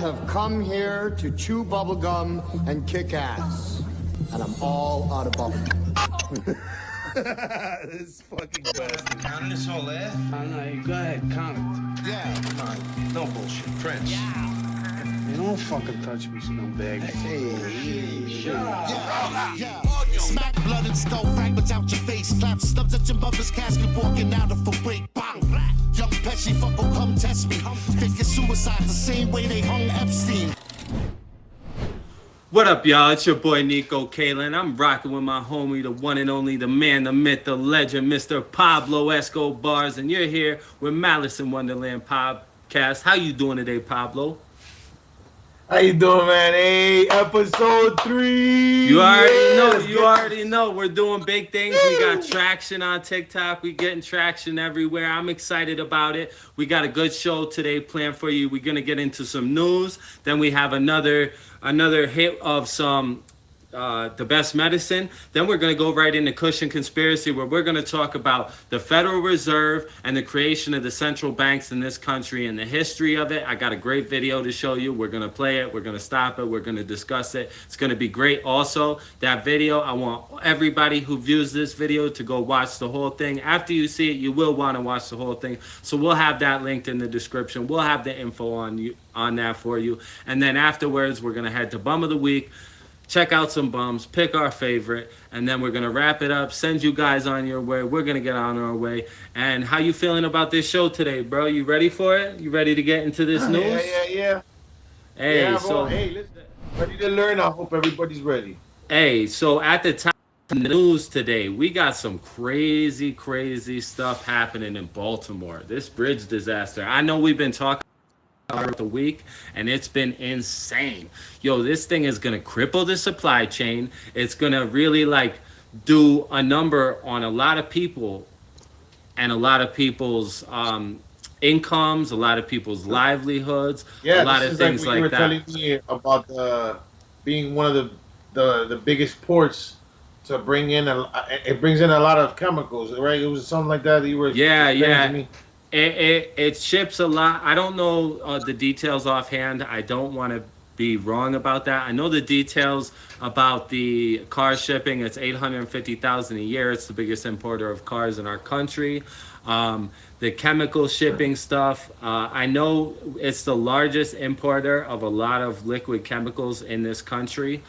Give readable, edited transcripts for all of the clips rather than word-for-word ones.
have come here to chew bubblegum and kick ass. And I'm all out of bubblegum. This fucking bastard. Counting this all there? Oh, no, you go ahead, count it. Yeah, come on. No bullshit. Prince. You don't fucking touch me, scumbag. Smack blood and skull fragments out your face. Clap stubs at your mother's casket, walking out of a wake. Bang! Young Pesci, fucker, come test me. Fake suicide the same way they hung Epstein. What up, y'all? It's your boy Nico Kalen. I'm rocking with my homie, the one and only, the man, the myth, the legend, Mr. Pablo Escobars, and you're here with Malice in Wonderland podcast. How you doing today, Pablo? How you doing, man? Hey, episode 3. You already know. We're doing big things. We got traction on TikTok. We getting traction everywhere. I'm excited about it. We got a good show today planned for you. We're gonna get into some news. Then we have another hit of some the best medicine. Then we're going to go right into Cushion Conspiracy, where we're going to talk about the Federal Reserve and the creation of the central banks in this country and the history of it. I got a great video to show you. We're going to play it. We're going to stop it. We're going to discuss it. It's going to be great. Also, that video, I want everybody who views this video to go watch the whole thing. After you see it, you will want to watch the whole thing. So we'll have that linked in the description. We'll have the info on that for you. And then afterwards, we're going to head to Bum of the Week. Check out some bums, pick our favorite, and then we're going to wrap it up, send you guys on your way. We're going to get on our way. And how you feeling about this show today, bro? You ready for it? You ready to get into this news? Yeah. Hey, yeah, so hey, listen, ready to learn. I hope everybody's ready. Hey, so at the time of the news today, we got some crazy stuff happening in Baltimore. This bridge disaster. I know we've been talking the week, and it's been insane. Yo, this thing is gonna cripple the supply chain. It's gonna really do a number on a lot of people and a lot of people's incomes, a lot of people's livelihoods, a lot of things like that. You were telling me about being one of the biggest ports to bring in it brings in a lot of chemicals, right? It was something like that you were yeah. me. It ships a lot. I don't know the details offhand. I don't want to be wrong about that. I know the details about the car shipping. It's 850,000 a year. It's the biggest importer of cars in our country. The chemical shipping stuff, I know it's the largest importer of a lot of liquid chemicals in this country.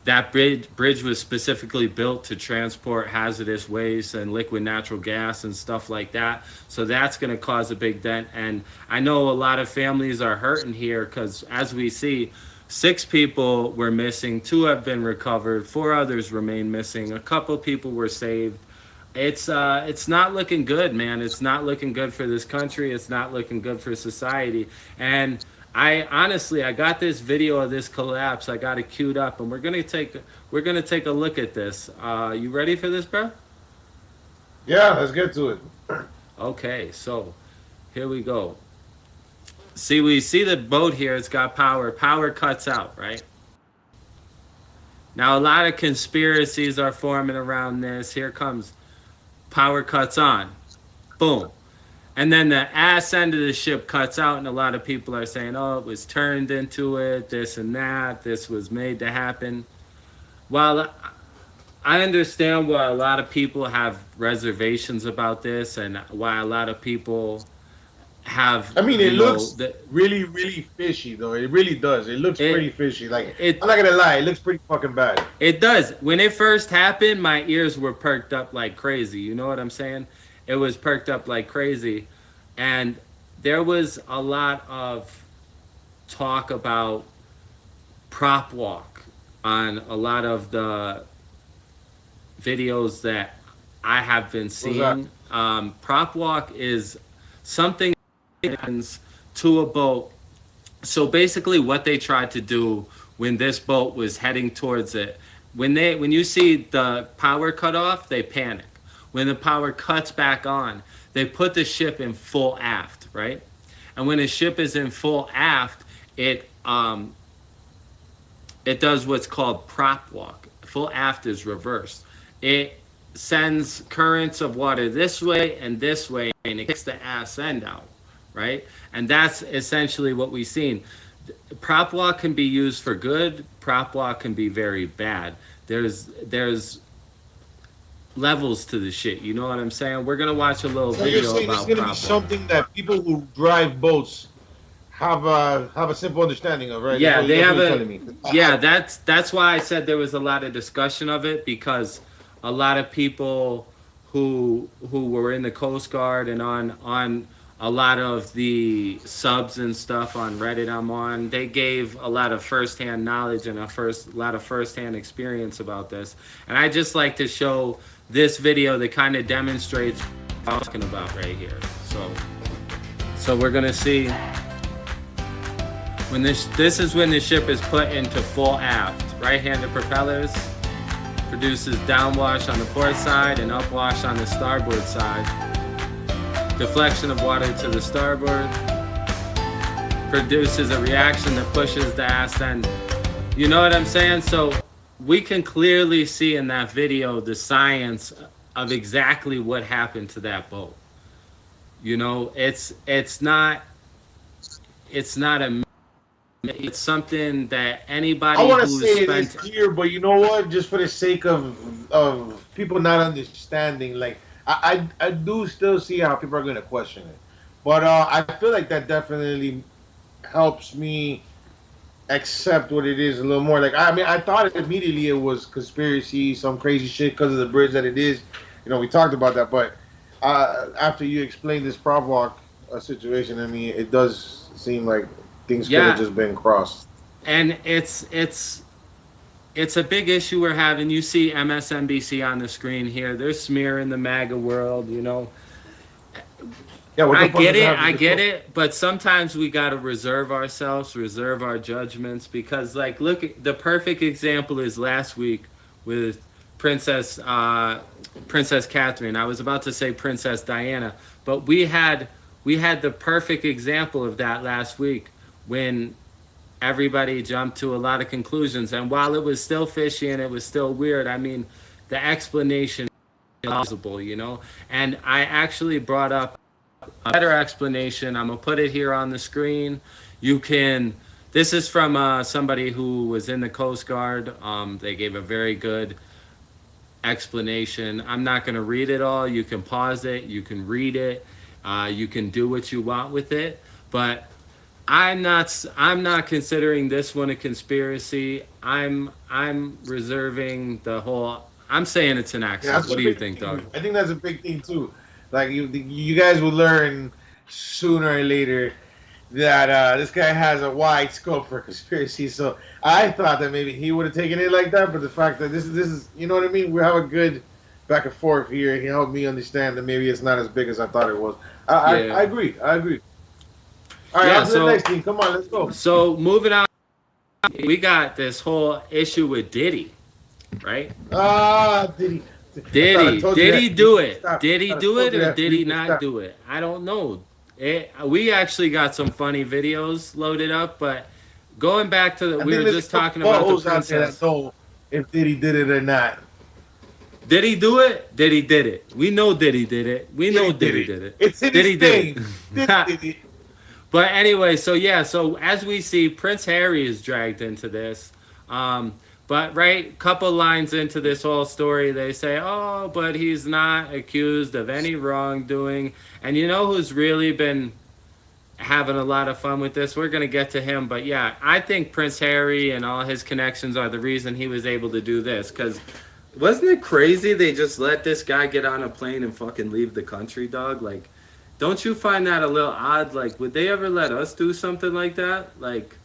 That bridge was specifically built to transport hazardous waste and liquid natural gas and stuff like that. So that's going to cause a big dent. And I know a lot of families are hurting here because, as we see, 6 people were missing, 2 have been recovered, 4 others remain missing, a couple people were saved. It's not looking good, man. It's not looking good for this country. It's not looking good for society. And I got this video of this collapse. I got it queued up, and we're gonna take a look at this. You ready for this, bro? Yeah, let's get to it. Okay, so here we go. We see the boat here. It's got power. Power cuts out, right? Now a lot of conspiracies are forming around this. Here comes power cuts on. Boom. And then the ass end of the ship cuts out, and a lot of people are saying, oh, it was turned into it, this and that, this was made to happen. Well, I understand why a lot of people have reservations about this and why a lot of people have... I mean, it looks really fishy, though. It really does. It looks pretty fishy. I'm not going to lie. It looks pretty fucking bad. It does. When it first happened, my ears were perked up like crazy. You know what I'm saying? It was perked up like crazy. And there was a lot of talk about prop walk on a lot of the videos that I have been seeing. Prop walk is something that happens to a boat. So basically what they tried to do when this boat was heading towards it, when you see the power cut off, they panic. When the power cuts back on, they put the ship in full aft, right? And when a ship is in full aft, it does what's called prop walk. Full aft is reversed. It sends currents of water this way, and it kicks the ass end out, right? And that's essentially what we've seen. Prop walk can be used for good. Prop walk can be very bad. There's levels to the shit. You know what I'm saying? We're gonna watch a little So you're video saying it's about gonna be prop walk. something that people who drive boats have a simple understanding of, right? Yeah, they have what you're a. telling me. Yeah, that's why I said there was a lot of discussion of it, because a lot of people who were in the Coast Guard and on a lot of the subs and stuff on Reddit I'm on, they gave a lot of firsthand knowledge and a lot of firsthand experience about this. And I just like to show this video that kind of demonstrates what I'm talking about right here. So we're gonna see when this is when the ship is put into full aft. Right-handed propellers produces downwash on the port side and upwash on the starboard side. Deflection of water to the starboard produces a reaction that pushes the ass end. You know what I'm saying? So we can clearly see in that video the science of exactly what happened to that boat. You know, it's not a. It's something that anybody I want to who's say spent. it's clear, but you know what? Just for the sake of people not understanding, like I do still see how people are going to question it, but I feel like that definitely helps me accept what it is a little more. Like I mean, I thought immediately it was conspiracy, some crazy shit because of the bridge that it is. You know, we talked about that, but after you explained this prop walk situation, I mean, it does seem like things could have just been crossed. And it's a big issue we're having. You see MSNBC on the screen here. They're smearing the MAGA world, you know. Yeah, what the I fuck get does that it, have to I do- get it, but sometimes we gotta reserve ourselves, reserve our judgments, because like look, the perfect example is last week with Princess Catherine. I was about to say Princess Diana, but we had the perfect example of that last week when everybody jumped to a lot of conclusions. And while it was still fishy and it was still weird, I mean, the explanation is plausible, you know? And I actually brought up a better explanation. I'm going to put it here on the screen. This is from somebody who was in the Coast Guard. They gave a very good explanation. I'm not going to read it all. You can pause it. You can read it. You can do what you want with it. But I'm not considering this one a conspiracy. I'm reserving the whole. I'm saying it's an accident. What do you think, Doug? I think that's a big thing too. Like you guys will learn sooner or later that this guy has a wide scope for conspiracy. So I thought that maybe he would have taken it like that, but the fact that this is you know what I mean. We have a good back and forth here. He helped me understand that maybe it's not as big as I thought it was. I agree. All right, on to the next thing. Come on, let's go. So moving on, we got this whole issue with Diddy, right? Diddy. Did he do it? Stop. Did he I do told it you or that. did he Please not stop. do it? I don't know. We actually got some funny videos loaded up, but going back to we were just talking about the princess. Know if Diddy did it or not. Did he do it? Did he did it? We know Diddy did it. We know Diddy did it. It's in Diddy his did name. it. Diddy did it. But anyway, so as we see, Prince Harry is dragged into this. But right, couple lines into this whole story, they say, oh, but he's not accused of any wrongdoing. And you know who's really been having a lot of fun with this? We're going to get to him. But yeah, I think Prince Harry and all his connections are the reason he was able to do this. Because wasn't it crazy they just let this guy get on a plane and fucking leave the country, dog? Like, don't you find that a little odd? Like, would they ever let us do something like that? Like,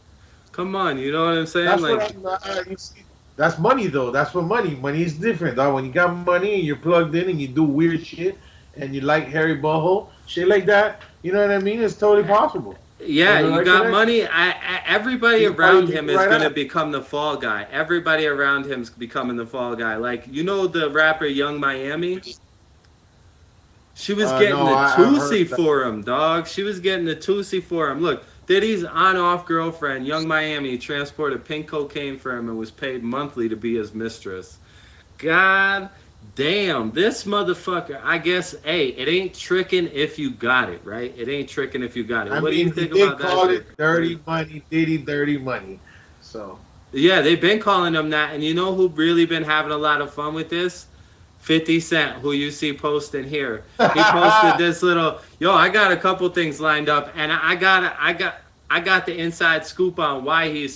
come on, you know what I'm saying? That's like, you see, that's money though. That's for money. Money is different, dog. When you got money and you're plugged in and you do weird shit and you like Harry Butthole, shit like that, you know what I mean? It's totally possible. yeah, you like got that? money. Everybody You around probably him is right gonna up. become the fall guy. Everybody around him's becoming the fall guy. Like, you know the rapper Young Miami? She was getting No, the I've heard Tusi that. for him, dog. She was getting the Tusi for him. Look, Diddy's on-off girlfriend, Young Miami, transported pink cocaine for him and was paid monthly to be his mistress. God Damn, this motherfucker. I guess, hey, it ain't tricking if you got it, right? It ain't tricking if you got it. I What do mean, you he think did about call that it shit? dirty money, Diddy dirty money. So Yeah, they've been calling them that. And you know who really been having a lot of fun with this? 50 Cent, who you see posting here. He posted this little, yo, I got a couple things lined up, and I got the inside scoop on why he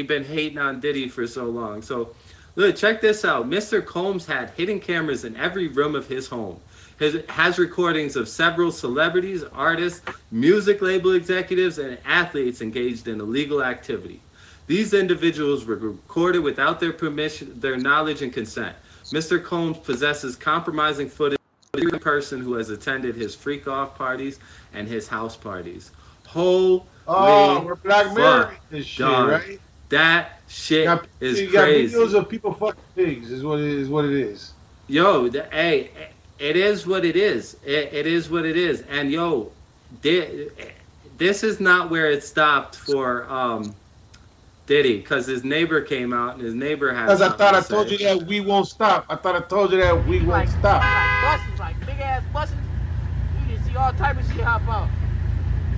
been hating on Diddy for so long. So look, check this out. Mr. Combs had hidden cameras in every room of his home. Has recordings of several celebrities, artists, music label executives, and athletes engaged in illegal activity. These individuals were recorded without their permission, their knowledge and consent. Mr. Combs possesses compromising footage of every person who has attended his freak off parties and his house parties. Holy we're Black Mirroring fuck, this shit, dog. right? That shit is You got crazy. videos of people fucking pigs. Is what it is. Yo, hey, it is what it is. It is what it is. And yo, this is not where it stopped for Diddy, because his neighbor came out and his neighbor had. Because I thought I to told say. you that we won't stop. I thought I told you that we won't stop. Like buses, like big ass buses. You just see all type of shit hop out.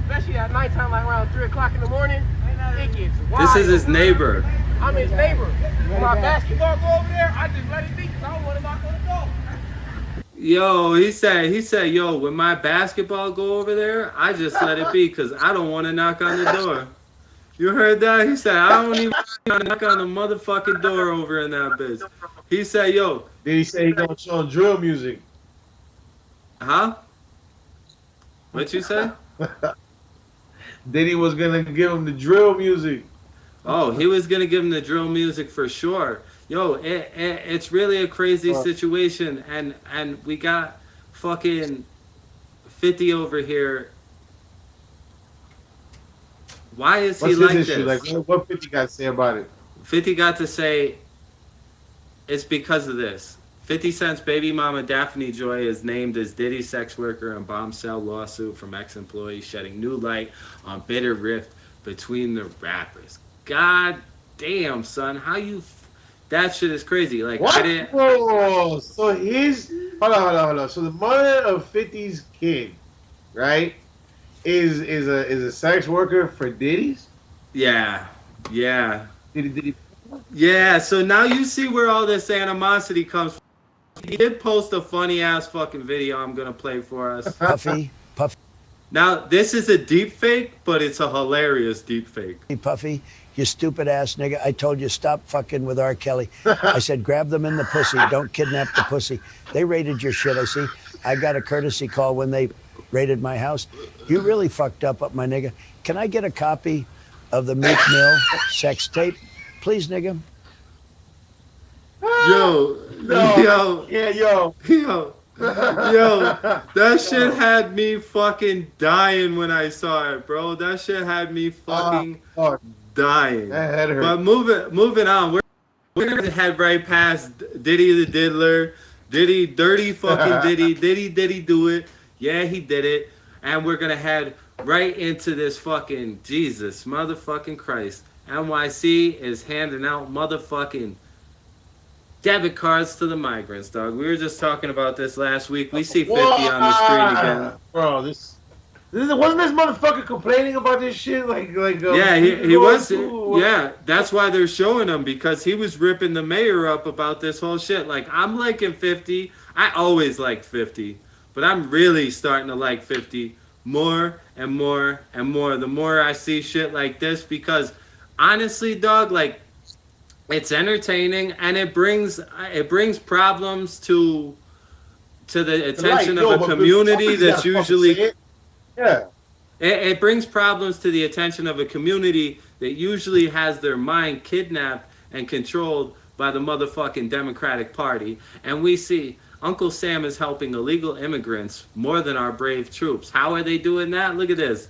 Especially at nighttime, like around 3 o'clock in the morning. It gets wild. This is his neighbor. I'm his neighbor. When my basketball go over there, I just let it be because I don't want to knock on the door. Yo, he said, yo, when my basketball go over there, I just let it be because I don't want to knock on the door. You heard that? He said, I don't even knock on the motherfucking door over in that bitch. He said, yo. Did he say he gonna show him drill music? Huh? What you say? Diddy was gonna give him the drill music. Oh, he was going to give him the drill music for sure. Yo, it's really a crazy situation. And we got fucking 50 over here. Why is he What's like his issue? this? Like, what 50 got to say about it? 50 got to say it's because of this. 50 Cent's baby mama Daphne Joy is named as Diddy's sex worker in bombshell lawsuit from ex-employees, shedding new light on bitter rift between the rappers. God damn, son, how you? That shit is crazy. Like What? I didn't. Bro, so his hold on. So the mother of 50's kid, right, is a sex worker for Diddy's? Yeah. Diddy. Yeah. So now you see where all this animosity comes from. He did post a funny ass fucking video. I'm gonna play for us. Puffy. Now this is a deep fake, but it's a hilarious deep fake. Puffy, you stupid ass nigga. I told you stop fucking with R. Kelly. I said grab them in the pussy. Don't kidnap the pussy. They raided your shit, I see. I got a courtesy call when they raided my house. You really fucked up, my nigga. Can I get a copy of the Meek Mill sex tape? Please, nigga. Yo, that shit had me fucking dying when I saw it, bro. That shit had me fucking dying. That hurt. But moving on, we're gonna head right past Diddy the Diddler, Diddy, dirty fucking Diddy do it. Yeah, he did it. And we're gonna head right into this fucking Jesus motherfucking Christ. NYC is handing out motherfucking debit cards to the migrants, dog. We were just talking about this last week. We see 50 on the screen again. Bro, wasn't this motherfucker complaining about this shit? Yeah, he was. Yeah, that's why they're showing him, because he was ripping the mayor up about this whole shit. Like, I'm liking 50. I always liked 50, but I'm really starting to like 50 more and more and more the more I see shit like this, because honestly, dog, like, it's entertaining and it brings problems to the attention of a community that's usually it brings problems to the attention of a community that usually has their mind kidnapped and controlled by the motherfucking Democratic Party. And we see Uncle Sam is helping illegal immigrants more than our brave troops. How are they doing that? Look at this.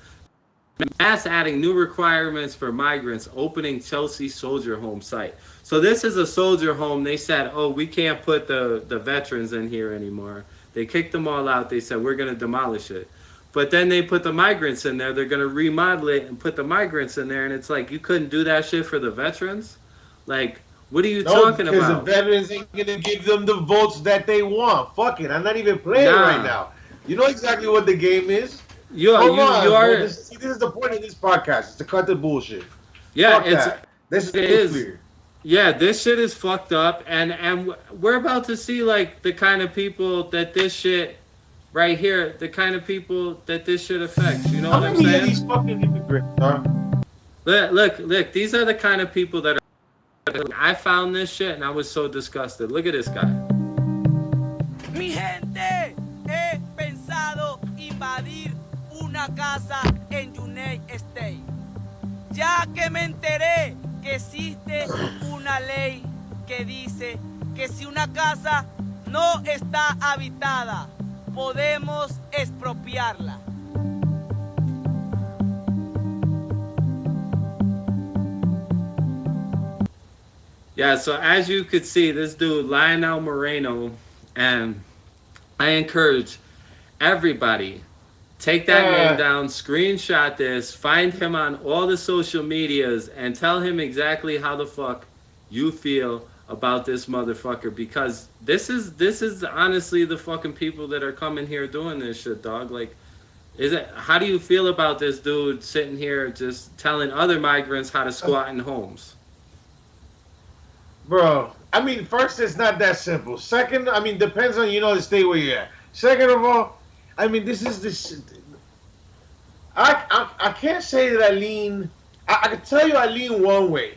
Mass adding new requirements for migrants, opening Chelsea Soldier Home site. So this is a soldier home. They said, oh, we can't put the veterans in here anymore. They kicked them all out. They said, we're going to demolish it. But then they put the migrants in there. They're going to remodel it and put the migrants in there. And it's like, you couldn't do that shit for the veterans? Like, What are you No, talking because the about? veterans ain't gonna give them the votes that they want. Fuck it, I'm not even playing Nah. right now. You know exactly what the game is. You Come you on, bro. are. This is the point of this podcast. It's to cut the bullshit. Yeah, Fuck that. This it is is. clear. Yeah, this shit is fucked up, and we're about to see like the kind of people that this shit right here, the kind of people that this shit affects. You know How what I'm many of saying? these fucking immigrants, huh? Look. These are the kind of people that are. I found this shit and I was so disgusted. Look at this guy. Mi gente, he pensado invadir una casa en United States, ya que me enteré que existe una ley que dice que si una casa no está habitada, podemos expropiarla. Yeah, so as you could see, this dude, Lionel Moreno, and I encourage everybody, take that name down, screenshot this, find him on all the social medias, and tell him exactly how the fuck you feel about this motherfucker, because this is honestly the fucking people that are coming here doing this shit, dog. Like, how do you feel about this dude sitting here just telling other migrants how to squat in homes? Bro, I mean, first, it's not that simple. Second, I mean, depends on, the state where you're at. Second of all, I mean, this is this. I can't say that I lean. I can tell you I lean one way.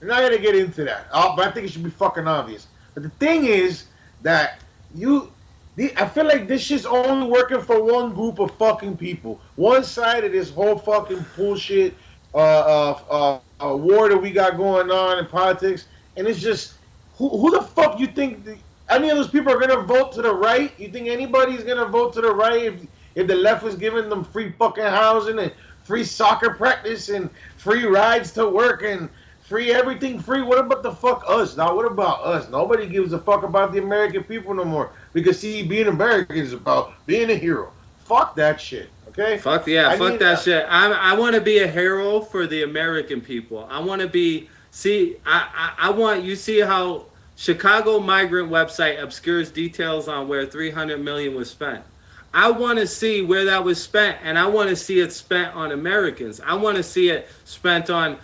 I'm not gonna get into that. But I think it should be fucking obvious. But the thing is that I feel like this shit's only working for one group of fucking people. One side of this whole fucking bullshit war that we got going on in politics. And it's just, who the fuck you think any of those people are gonna vote to the right? You think anybody's gonna vote to the right if the left was giving them free fucking housing and free soccer practice and free rides to work and free everything free? What about the fuck us? Now, what about us? Nobody gives a fuck about the American people no more. Because see, being American is about being a hero. Fuck that shit. Okay? Fuck that shit. I want to be a hero for the American people. I want to be. See, I want you see how Chicago migrant website obscures details on where $300 million was spent. I want to see where that was spent, and I want to see it spent on Americans. I want to see it spent on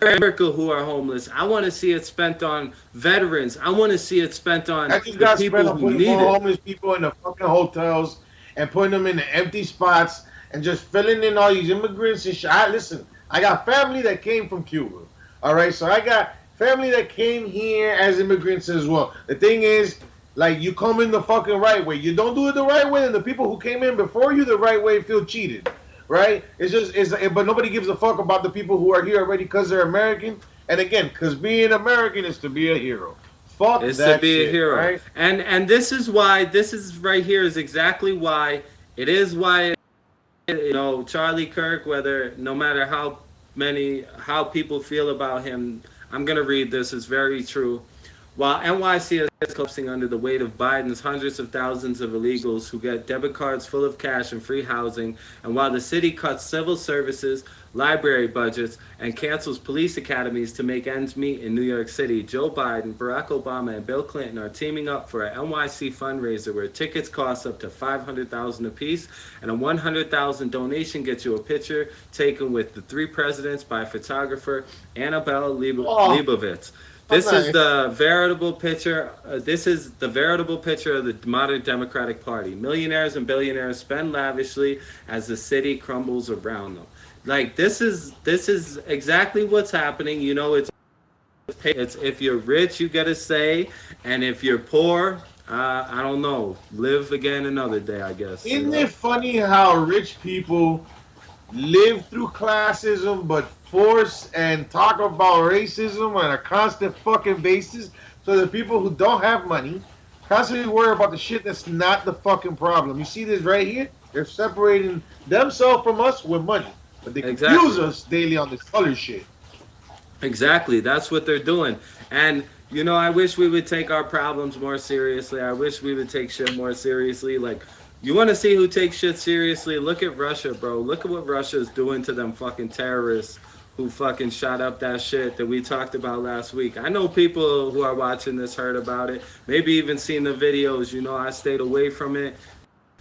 America who are homeless. I want to see it spent on veterans. I want to see it spent on the people who need it. Homeless people in the fucking hotels and putting them in the empty spots and just filling in all these immigrants and shit. Listen, I got family that came from Cuba. All right, so I got family that came here as immigrants as well. The thing is, like, you come in the fucking right way. You don't do it the right way, and the people who came in before you the right way feel cheated, right? But nobody gives a fuck about the people who are here already because they're American. And again, because being American is to be a hero. Fuck it's that to be shit, a hero, right? And this is why right here is exactly why it is why Charlie Kirk. Whether no matter how people feel about him, I'm gonna read this. It's very true. While NYC is collapsing under the weight of Biden's hundreds of thousands of illegals who get debit cards full of cash and free housing, and while the city cuts civil services, library budgets, and cancels police academies to make ends meet in New York City, Joe Biden, Barack Obama, and Bill Clinton are teaming up for a NYC fundraiser where tickets cost up to $500,000 apiece, and a $100,000 donation gets you a picture taken with the three presidents by photographer Annabelle Leibovitz. This is the veritable picture. This is the veritable picture of the modern Democratic Party. Millionaires and billionaires spend lavishly as the city crumbles around them. Like this is exactly what's happening. It's if you're rich, you get a say, and if you're poor, I don't know, live again another day, I guess. Isn't it funny how rich people live through classism but force and talk about racism on a constant fucking basis, so the people who don't have money constantly worry about the shit that's not the fucking problem. You see this right here? They're separating themselves from us with money, but they confuse us daily on this other shit. Exactly, that's what they're doing. And I wish we would take our problems more seriously. I wish we would take shit more seriously. Like, you want to see who takes shit seriously? Look at Russia, bro. Look at what Russia is doing to them fucking terrorists who fucking shot up that shit that we talked about last week. I know people who are watching this heard about it, maybe even seen the videos. You know, I stayed away from it.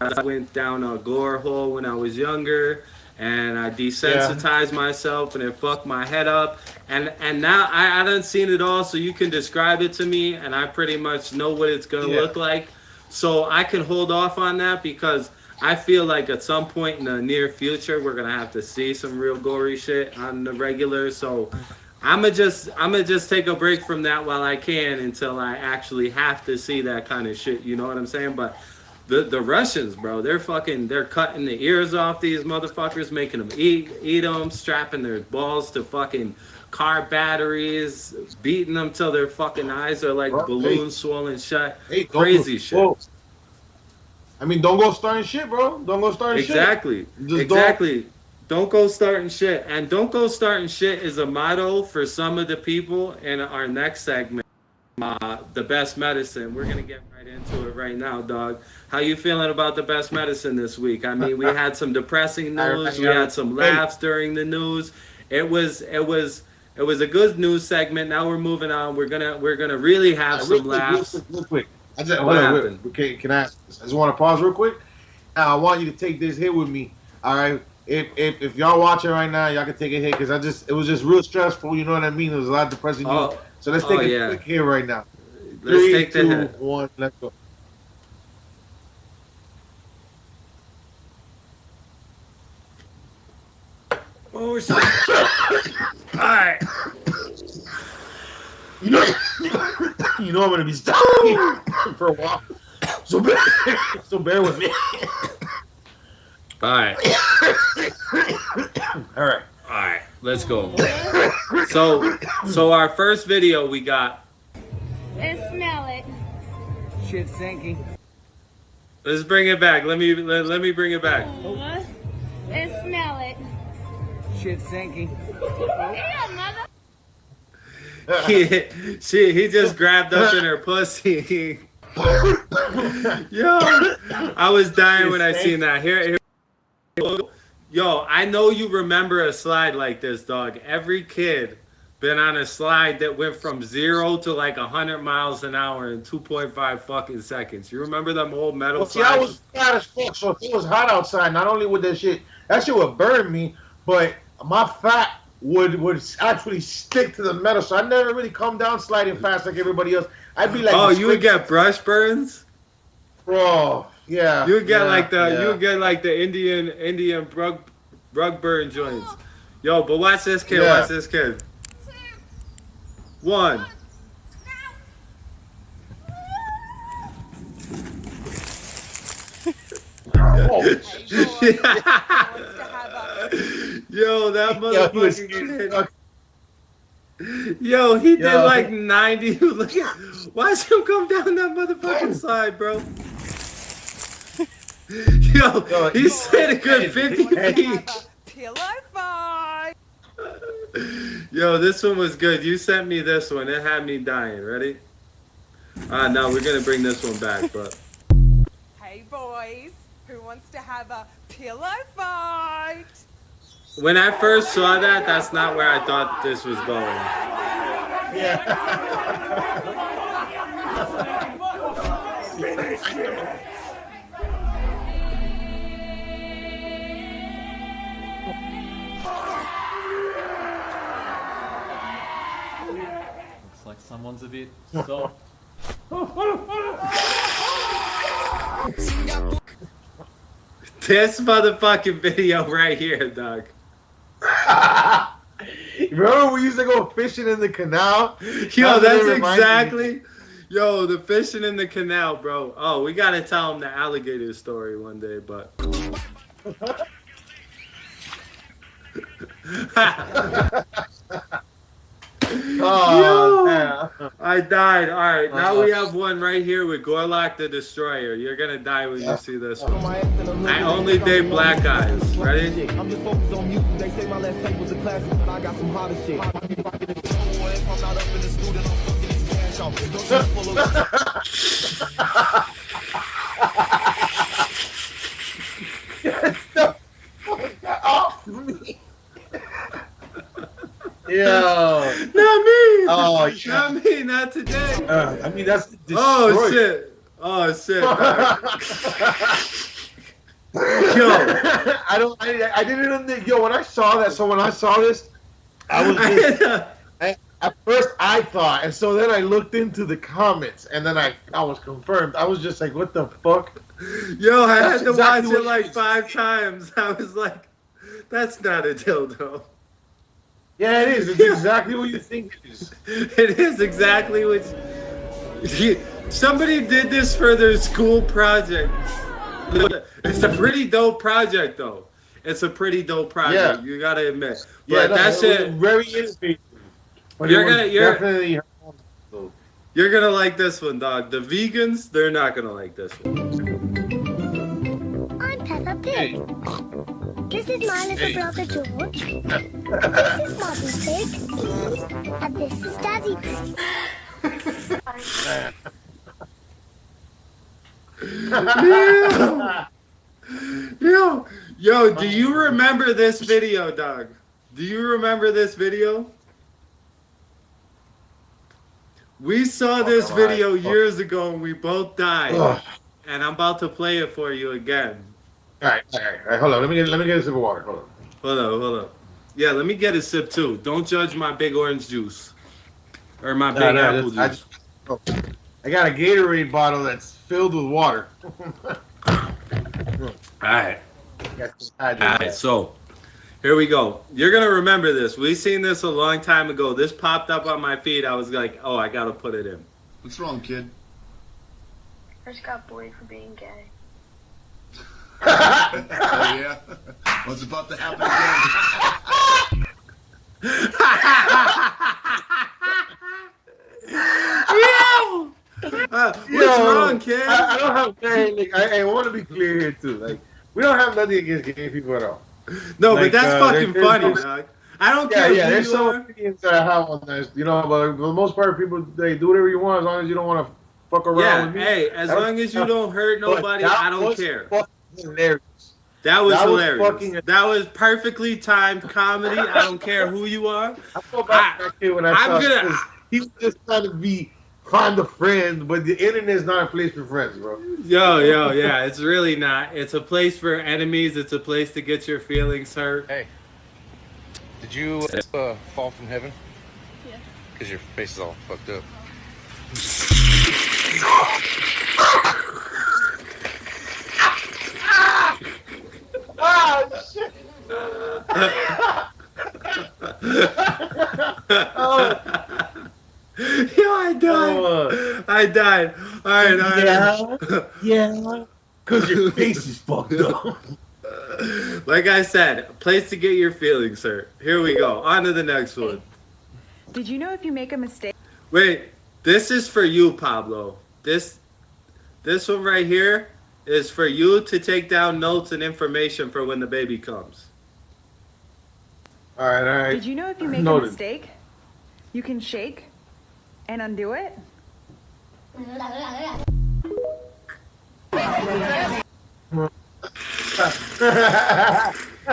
I went down a gore hole when I was younger, and I desensitized myself, and it fucked my head up. And now I done seen it all, so you can describe it to me, and I pretty much know what it's gonna look like. So I can hold off on that because I feel like at some point in the near future we're gonna have to see some real gory shit on the regular. So I'ma just take a break from that while I can until I actually have to see that kind of shit. You know what I'm saying? But the Russians, bro, they're cutting the ears off these motherfuckers, making them eat them, strapping their balls to fucking car batteries, beating them till their fucking eyes are like balloons swollen shut. Crazy shit. Whoa. I mean, don't go starting shit, bro. Don't go starting shit. Exactly. Don't go starting shit. And don't go starting shit is a motto for some of the people in our next segment. The best medicine. We're gonna get right into it right now, dog. How you feeling about the best medicine this week? I mean, we had some depressing news. We had some laughs during the news. It was a good news segment. Now we're moving on. We're gonna really have some laughs. Real quick. Can I? I just want to pause real quick. Now I want you to take this hit with me. All right. If y'all watching right now, y'all can take a hit because it was just real stressful. You know what I mean? It was a lot of depressing news. So let's take a quick hit right now. Let's 3, take the 2, hit. 1, let's go. Oh shit! All right. You know I'm gonna be stuck for a while. So bear with me. All right. All right. Let's go. So our first video we got. And smell it. Shit sinking. Let's bring it back. Let me bring it back. What? And smell it. Shit sinking. Yeah, mother. He just grabbed up in her pussy. Yo, I was dying when I seen that. Here. Yo, I know you remember a slide like this, dog. Every kid been on a slide that went from 0 to like 100 miles an hour in 2.5 fucking seconds. You remember them old metal slides? I was hot as fuck, so if it was hot outside, not only would that shit would burn me, but my fat would actually stick to the metal, so I never really come down sliding fast like everybody else. I'd be like, oh, you would get brush burns, bro. Yeah, you would get like the Indian rug burn joints. Yo, but watch this kid. Yeah. Watch this kid. 1. Yo, that motherfucking kid. Yo, he did like 90. Look at, watch him come down that motherfucking slide, bro. Yo, he said a good 50 feet. Pillow fight. Yo, this one was good. You sent me this one. It had me dying. Ready? No, we're gonna bring this one back, but. Hey boys, who wants to have a pillow fight? When I first saw that, that's not where I thought this was going. Looks like someone's a bit soft. This motherfucking video right here, dog. Remember we used to go fishing in the canal? Yo, that's exactly. Yo, the fishing in the canal, bro. Oh, we gotta tell him the alligator story one day, but. Oh, yo, I died. All right, now we have one right here with Gorlock the Destroyer. You're gonna die when you see this one. I only date black guys. Ready? I'm just focused on music. They say my last tape was a classic, but I got some hotter shit. If I'm not up in the studio, I'm fucking these cash off. Get the fuck off me. Yo. Not me. Oh, yeah. Not me. Not today. I mean, that's Oh destroyed. shit. Oh shit. Dog. I didn't. Yo, when I saw that, so when I saw this, I was just. At first, I thought, and so then I looked into the comments, and then I was confirmed. I was just like, "What the fuck?" Yo, I had That's to exactly watch it what like it is. 5 times. I was like, "That's not a dildo." Yeah, it is. It's exactly what you think it is. It is exactly what. Somebody did this for their school project. It's a pretty dope project, though. It's a pretty dope project. Yeah. You gotta admit. But Yeah, that it shit. was very innovative. But You're it was gonna- definitely. You're gonna like this one, dog. The vegans, they're not gonna like this one. I'm Peppa Pig. This is my little brother George. This is Mummy Pig. And this is Daddy Pig. Yo, do you remember this video, dog? Do you remember this video? We saw this video years ago and we both died. Ugh. And I'm about to play it for you again. All right. Hold on. Let me get a sip of water. Hold on. Hold up. Yeah, let me get a sip too. Don't judge my big orange juice. Or my big No, apple just- juice. I got a Gatorade bottle that's filled with water. Alright. Alright, so here we go. You're gonna remember this. We seen this a long time ago. This popped up on my feed. I was like, oh, I gotta put it in. What's wrong, kid? I just got bullied for being gay. Oh, yeah? What's about to happen again? What's wrong, kid? I don't have like, I want to be clear here too. Like, we don't have nothing against gay people at all. No, Like, but that's fucking there's funny, those- dog. I don't care Yeah, who there's you some are. opinions that I have on this, you know, but for the most part, people, they do whatever you want as long as you don't want to fuck around Yeah, with me. hey, as long as you don't hurt But nobody, that I don't was care. fucking hilarious. That was that was hilarious. fucking- That was perfectly timed comedy. I don't care who you are. I feel bad for that kid when I I'm saw gonna- this. He was just trying to find a friend, but the internet is not a place for friends, bro. Yo, yeah, it's really not. It's a place for enemies. It's a place to get your feelings hurt. Hey, did you fall from heaven? Yeah. Because your face is all fucked up. Oh, shit. Yo, I died. I died. All right. Yeah. Because your face is fucked up. Like I said, a place to get your feelings hurt. Here we go. On to the next one. Did you know if you make a mistake? Wait, this is for you, Pablo. This one right here is for you to take down notes and information for when the baby comes. All right. Did you know if you make Noted. a mistake, you can shake and undo it?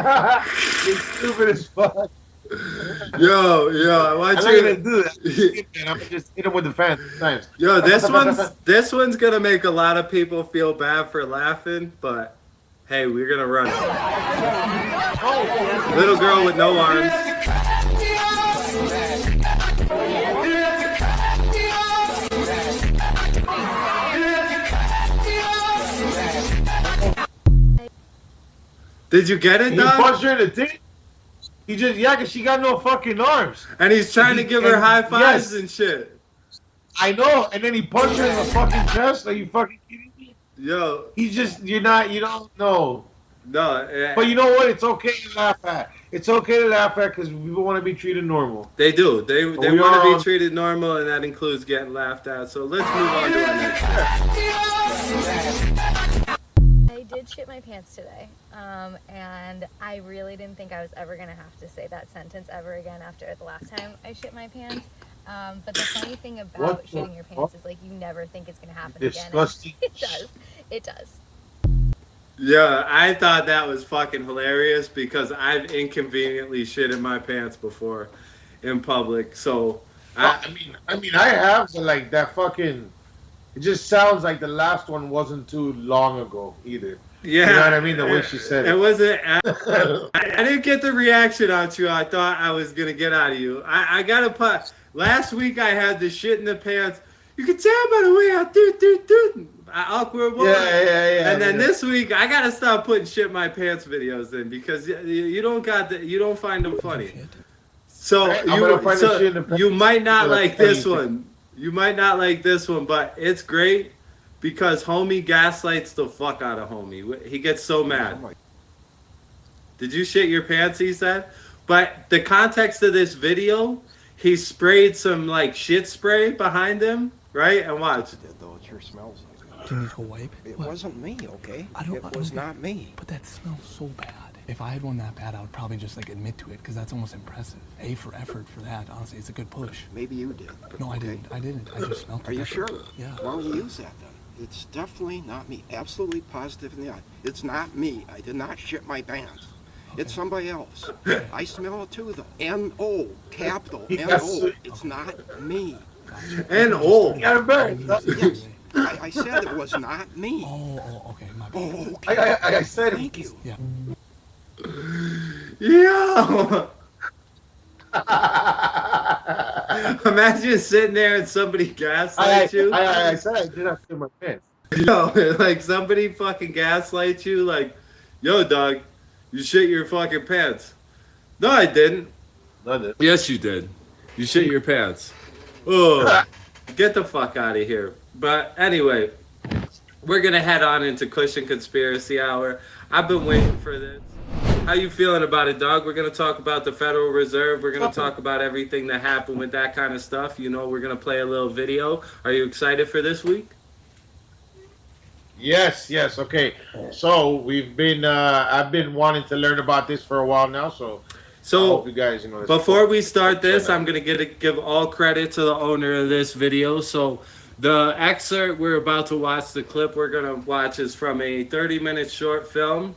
You're stupid as fuck. Yo, I want I'm you. not gonna do that. I'm gonna just hit him with the fan times. Yo, this one's gonna make a lot of people feel bad for laughing, but hey, we're gonna run it. Little girl with no arms. Did you get it, He dog? punched her in the dick. He just cause she got no fucking arms. And he's trying to give her and- high fives yes. and shit. I know, and then he punched her in the fucking chest. Are you fucking kidding me? Yo, You don't know. no. But you know what? It's okay to laugh at. It's okay to laugh at because people want to be treated normal. They do. They we want to are- be treated normal, and that includes getting laughed at. So let's move on to our next. I did shit my pants today, and I really didn't think I was ever gonna have to say that sentence ever again after the last time I shit my pants. But the funny thing about What the shitting your fuck? pants is like you never think it's gonna happen Disgusting. again. It does. It does. Yeah, I thought that was fucking hilarious because I've inconveniently shit in my pants before. in public. So I mean, I have, but like that fucking. It just sounds like the last one wasn't too long ago either. yeah, You know what I mean? The way she said it it. wasn't. I didn't get the reaction out you I thought I was gonna get out of you. I gotta put. Last week I had the shit in the pants. You can tell by the way I do. Awkward one. Yeah. And then this week I gotta stop putting shit in my pants videos in because you don't find them funny. So you might not like this one. You might not like this one, but it's great because homie gaslights the fuck out of homie. He gets so mad. Did you shit your pants? He said. But the context of this video, he sprayed some like shit spray behind him, right? And watch. Though it sure smells like it. Do you need a wipe? It wasn't me, okay? It was not me. But that smells so bad. If I had one that bad, I would probably just like admit to it because that's almost impressive. A for effort for that. Honestly, it's a good push. Maybe you did. No, I didn't. I just smelled it. Are you sure? Yeah. Why don't you use that then? It's definitely not me. Absolutely positive in the eye. It's not me. I did not shit my pants. Okay. It's somebody else. I smell it too, though. N-O, capital N-O. It's not me. Gotcha. N-O. Yes. I said it was not me. Oh, okay. My bad. Oh, okay. I said it. Thank you. Yeah. Yo! Imagine sitting there and somebody gaslights you. I said I did not shit my pants. Yo, like somebody fucking gaslights you, like, yo, dog, you shit your fucking pants. No, I didn't. No, I didn't. Yes, you did. You shit your pants. Oh, get the fuck out of here. But anyway, we're gonna head on into Cushion Conspiracy Hour. I've been waiting for this. How you feeling about it, dog? We're going to talk about the Federal Reserve. We're going to talk about everything that happened with that kind of stuff. You know, we're going to play a little video. Are you excited for this week? Yes. Okay. So we've been, I've been wanting to learn about this for a while now. So I hope you guys, before we start this, I'm going to give all credit to the owner of this video. So the excerpt we're about to watch, the clip we're going to watch is from a 30-minute short film.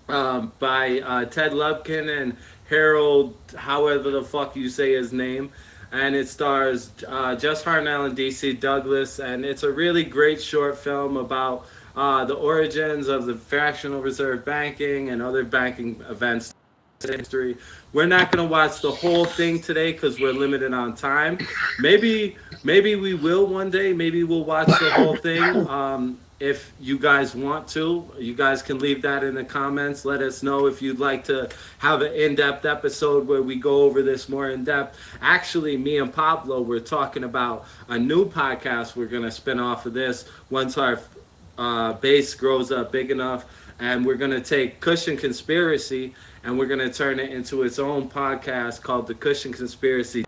By Ted Lubkin and Harold, however the fuck you say his name. And it stars Jess Harnell and DC Douglas. And it's a really great short film about the origins of the fractional reserve banking and other banking events in history. We're not going to watch the whole thing today because we're limited on time. Maybe we will one day. Maybe we'll watch the whole thing. If you guys want to, you guys can leave that in the comments. Let us know if you'd like to have an in-depth episode where we go over this more in-depth. Actually, me and Pablo were talking about a new podcast we're going to spin off of this once our base grows up big enough. And we're going to take Cushion Conspiracy and we're going to turn it into its own podcast called The Cushion Conspiracy.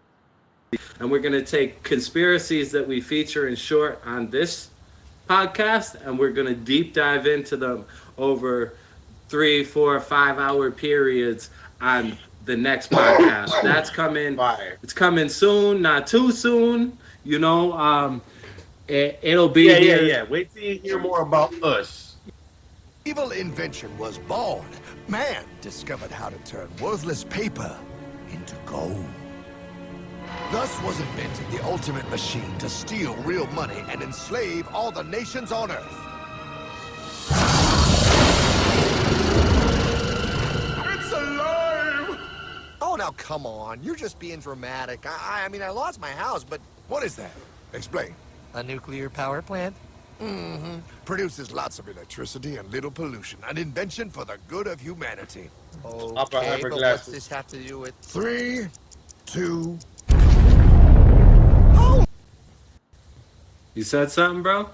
And we're going to take conspiracies that we feature in short on this podcast, and we're going to deep dive into them over 3, 4, 5 hour periods on the next podcast. That's coming. It's coming soon, not too soon. You know, it'll be here. Yeah. Wait till you hear more about us. Evil invention was born. Man discovered how to turn worthless paper into gold. Thus was invented the ultimate machine to steal real money and enslave all the nations on Earth. It's alive! Oh, now come on. You're just being dramatic. I mean, I lost my house, but what is that? Explain. A nuclear power plant? Mm-hmm. Produces lots of electricity and little pollution. An invention for the good of humanity. Okay, but what's this have to do with... 3, 2... You said something, bro?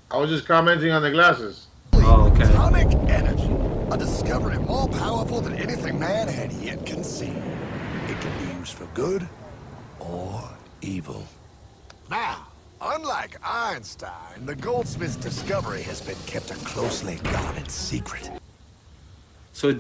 I was just commenting on the glasses. Oh, okay. Atomic energy. A discovery more powerful than anything man had yet conceived. It can be used for good or evil. Now, unlike Einstein, the goldsmith's discovery has been kept a closely guarded secret. So,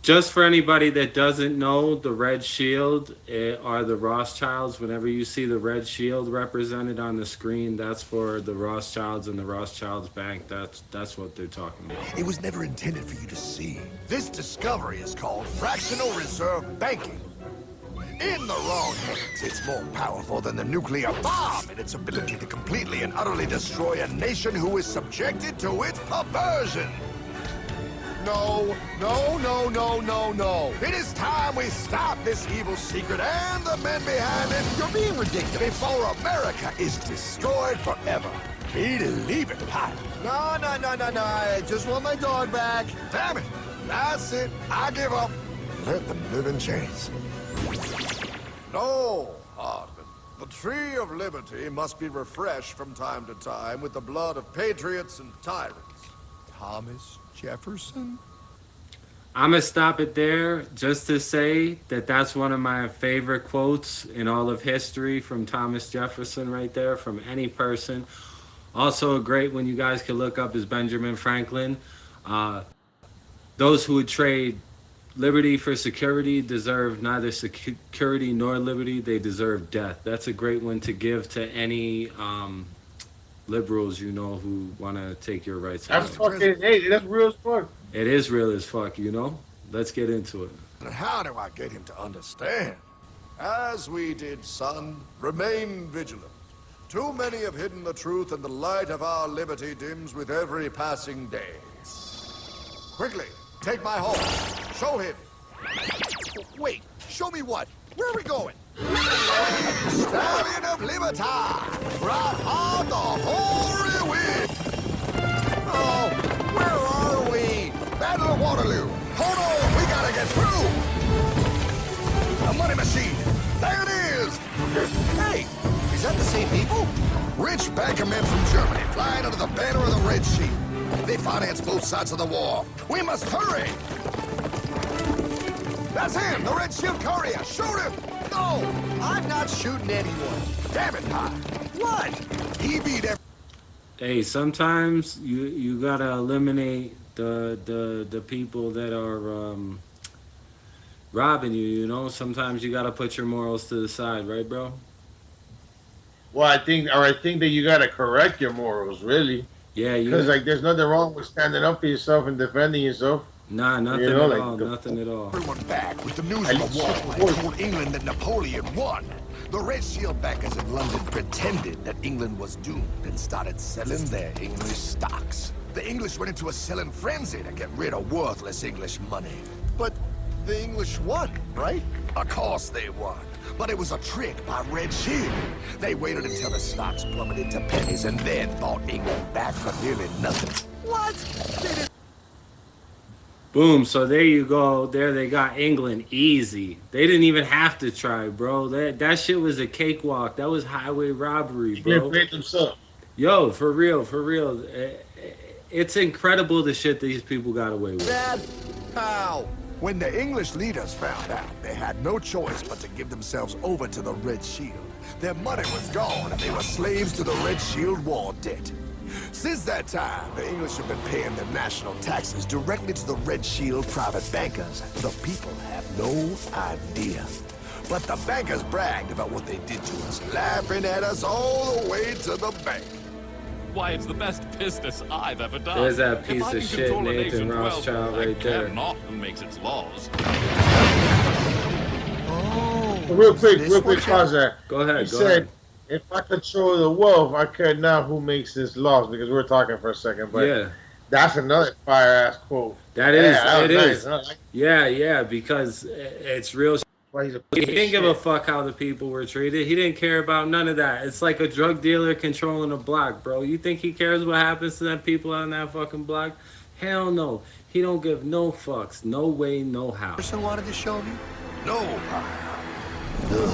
Just for anybody that doesn't know, the red shield are the Rothschilds. Whenever you see the red shield represented on the screen, that's for the Rothschilds and the Rothschilds Bank. That's what they're talking about. It was never intended for you to see. This discovery is called fractional reserve banking. In the wrong hands, it's more powerful than the nuclear bomb in its ability to completely and utterly destroy a nation who is subjected to its perversion. No, no, no, no, no, no. It is time we stop this evil secret and the men behind it. You're being ridiculous. Before America is destroyed forever. Eat it, leave it, pie. No, no, no, no, no. I just want my dog back. Damn it. That's it. I give up. Let them live in chains. No, Hardman. The tree of liberty must be refreshed from time to time with the blood of patriots and tyrants. Thomas Jefferson? I'm going to stop it there just to say that that's one of my favorite quotes in all of history from Thomas Jefferson right there, from any person. Also a great one you guys can look up is Benjamin Franklin. Those who would trade liberty for security deserve neither security nor liberty. They deserve death. That's a great one to give to any liberals, you know, who want to take your rights away. That's fucking, hey, that's real as fuck. It is real as fuck, you know? Let's get into it. And how do I get him to understand? As we did, son, remain vigilant. Too many have hidden the truth, and the light of our liberty dims with every passing day. Quickly, take my horse. Show him. Wait, show me what? Where are we going? Stallion of Liberty! Right on the hoary wind! Oh, where are we? Battle of Waterloo! Hold on, we gotta get through! A money machine! There it is! Hey, is that the same people? Rich banker men from Germany flying under the banner of the Red Shield. They finance both sides of the war. We must hurry! That's him, the Red Shield courier! Shoot him! No, I'm not shooting anyone. Damn it, Pop. What? He beat every... Hey, sometimes you gotta eliminate the people that are robbing you, you know? Sometimes you gotta put your morals to the side, right, bro? Well, I think that you gotta correct your morals, really. Yeah, because like there's nothing wrong with standing up for yourself and defending yourself. Nah, nothing you know, at all. Nothing at all. Everyone back with the news of the war and told England that Napoleon won. The Red Shield backers in London pretended that England was doomed and started selling their English stocks. The English went into a selling frenzy to get rid of worthless English money. But the English won, right? Of course they won. But it was a trick by Red Shield. They waited until the stocks plummeted to pennies and then bought England back for nearly nothing. What? They didn't... Boom, so there you go. There they got England easy. They didn't even have to try, bro. That shit was a cakewalk. That was highway robbery, bro. They played themselves. Yo, for real, for real. It's incredible the shit these people got away with. Dad, how? When the English leaders found out, they had no choice but to give themselves over to the Red Shield. Their money was gone, and they were slaves to the Red Shield war debt. Since that time, the English have been paying their national taxes directly to the Red Shield private bankers. The people have no idea. But the bankers bragged about what they did to us, laughing at us all the way to the bank. Why, it's the best business I've ever done. There's that piece of shit, Nathan Rothschild, right there. Who makes its laws. Oh. Real quick, pause there. Go ahead, He said, if I control the wealth, I care not who makes this laws, because we were talking for a second, but yeah. That's another fire-ass quote. That is, it nice. is. Yeah, because it's real. He didn't give a fuck how the people were treated. He didn't care about none of that. It's like a drug dealer controlling a block, bro. You think he cares what happens to them people on that fucking block? Hell no. He don't give no fucks. No way, no how. Person wanted to show me? No, look.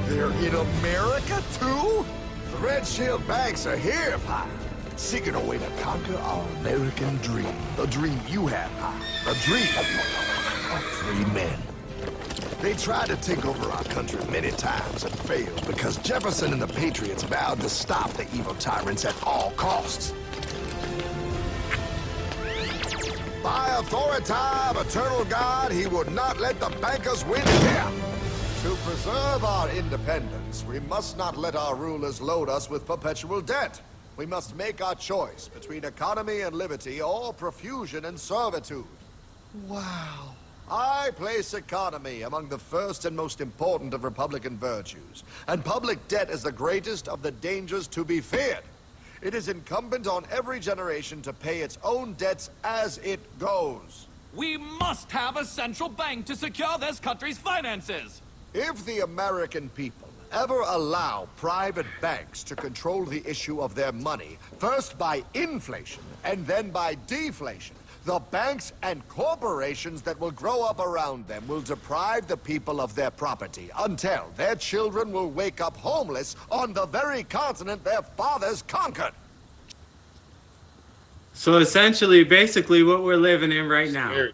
They're in America, too? The Red Shield banks are here, Pop. Seeking a way to conquer our American dream. The dream you have, Pop. The dream of free men. They tried to take over our country many times and failed because Jefferson and the Patriots vowed to stop the evil tyrants at all costs. By authority of eternal God, he would not let the bankers win here. To preserve our independence, we must not let our rulers load us with perpetual debt. We must make our choice between economy and liberty or profusion and servitude. Wow. I place economy among the first and most important of Republican virtues, and public debt is the greatest of the dangers to be feared. It is incumbent on every generation to pay its own debts as it goes. We must have a central bank to secure this country's finances. If the American people ever allow private banks to control the issue of their money, first by inflation and then by deflation, the banks and corporations that will grow up around them will deprive the people of their property until their children will wake up homeless on the very continent their fathers conquered. So essentially, basically what we're living in right now.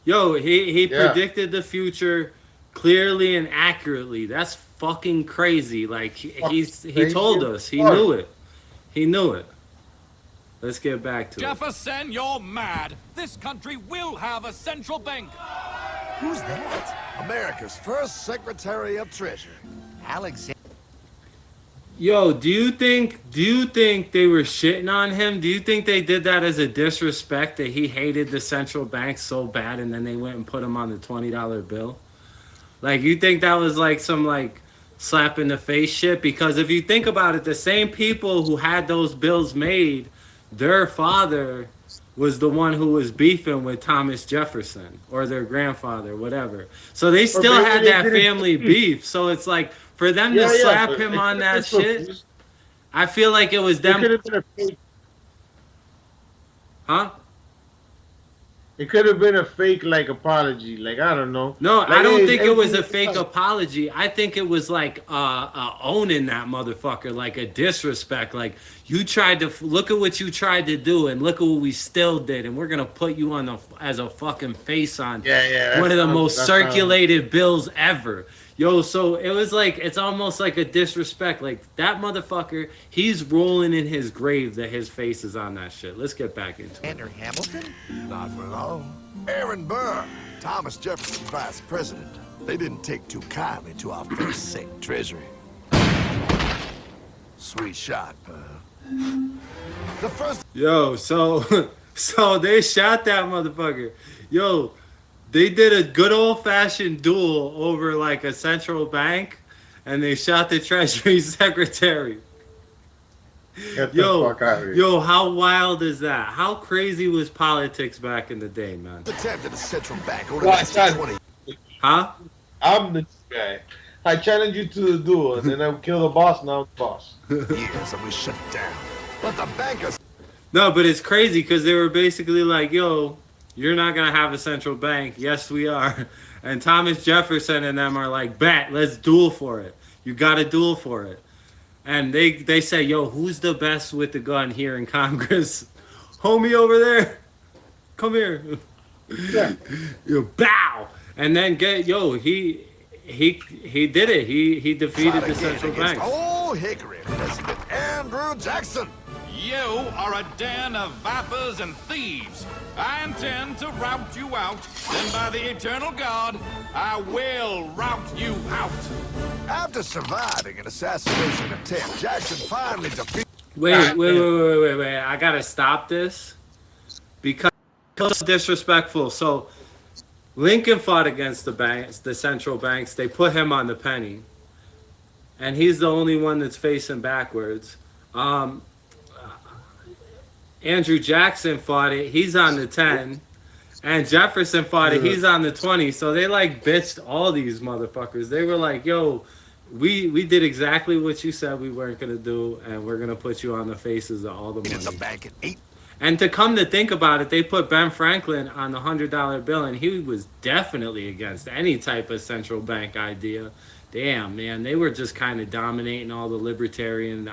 Yo, he predicted the future clearly and accurately. That's fucking crazy. Like he told us. He knew it. He knew it. Let's get back to it. Jefferson, you're mad. This country will have a central bank. Who's that? America's first Secretary of Treasury, Alexander. Yo, do you think they were shitting on him? Do you think they did that as a disrespect, that he hated the central bank so bad and then they went and put him on the $20 bill? Like, you think that was like some like slap in the face shit? Because if you think about it, the same people who had those bills made, their father was the one who was beefing with Thomas Jefferson, or their grandfather, whatever. So they still had that family beef. So it's like, for them to slap him on that shit, I feel like it was them. Huh? It could have been a fake, like, apology. Like, I don't know. No, like, I don't think it was a fake apology. I think it was like owning that motherfucker, like a disrespect. Like, you tried to look at what you tried to do, and look at what we still did, and we're gonna put you on as a fucking face on one of the most circulated bills ever. Yo, so it was like, it's almost like a disrespect. Like, that motherfucker, he's rolling in his grave that his face is on that shit. Let's get back into it. Andrew Hamilton? Not for long. Aaron Burr, Thomas Jefferson's vice president. They didn't take too kindly to our first State Treasury. Sweet shot, Burr. The first... Yo, so they shot that motherfucker. Yo, they did a good old-fashioned duel over like a central bank, and they shot the Treasury Secretary. Get the fuck out of here. Yo, how wild is that? How crazy was politics back in the day, man? Attempt at a central bank over the last 20. Huh? I'm the guy. I challenge you to the duel, and then I kill the boss, now I'm the boss. Years and we shut it down. But the bankers... No, but it's crazy because they were basically like, yo, you're not going to have a central bank. Yes, we are. And Thomas Jefferson and them are like, bet, let's duel for it. You got to duel for it. And they say, yo, who's the best with the gun here in Congress? Homie over there. Come here. Yeah. Yo, bow. And then he did it. He defeated the central bank. Old Hickory, President Andrew Jackson. You are a den of vipers and thieves. I intend to rout you out. Then by the eternal God, I will rout you out. After surviving an assassination attempt, Jackson finally defeated... Wait. I gotta stop this because it's disrespectful. So Lincoln fought against the banks, the central banks. They put him on the penny, and he's the only one that's facing backwards. Andrew Jackson fought it. He's on the 10. And Jefferson fought it. He's on the 20. So they like bitched all these motherfuckers. They were like, yo, we did exactly what you said we weren't going to do. And we're going to put you on the faces of all the money. The bank at 8. And to come to think about it, they put Ben Franklin on the $100 bill. And he was definitely against any type of central bank idea. Damn, man. They were just kind of dominating all the libertarian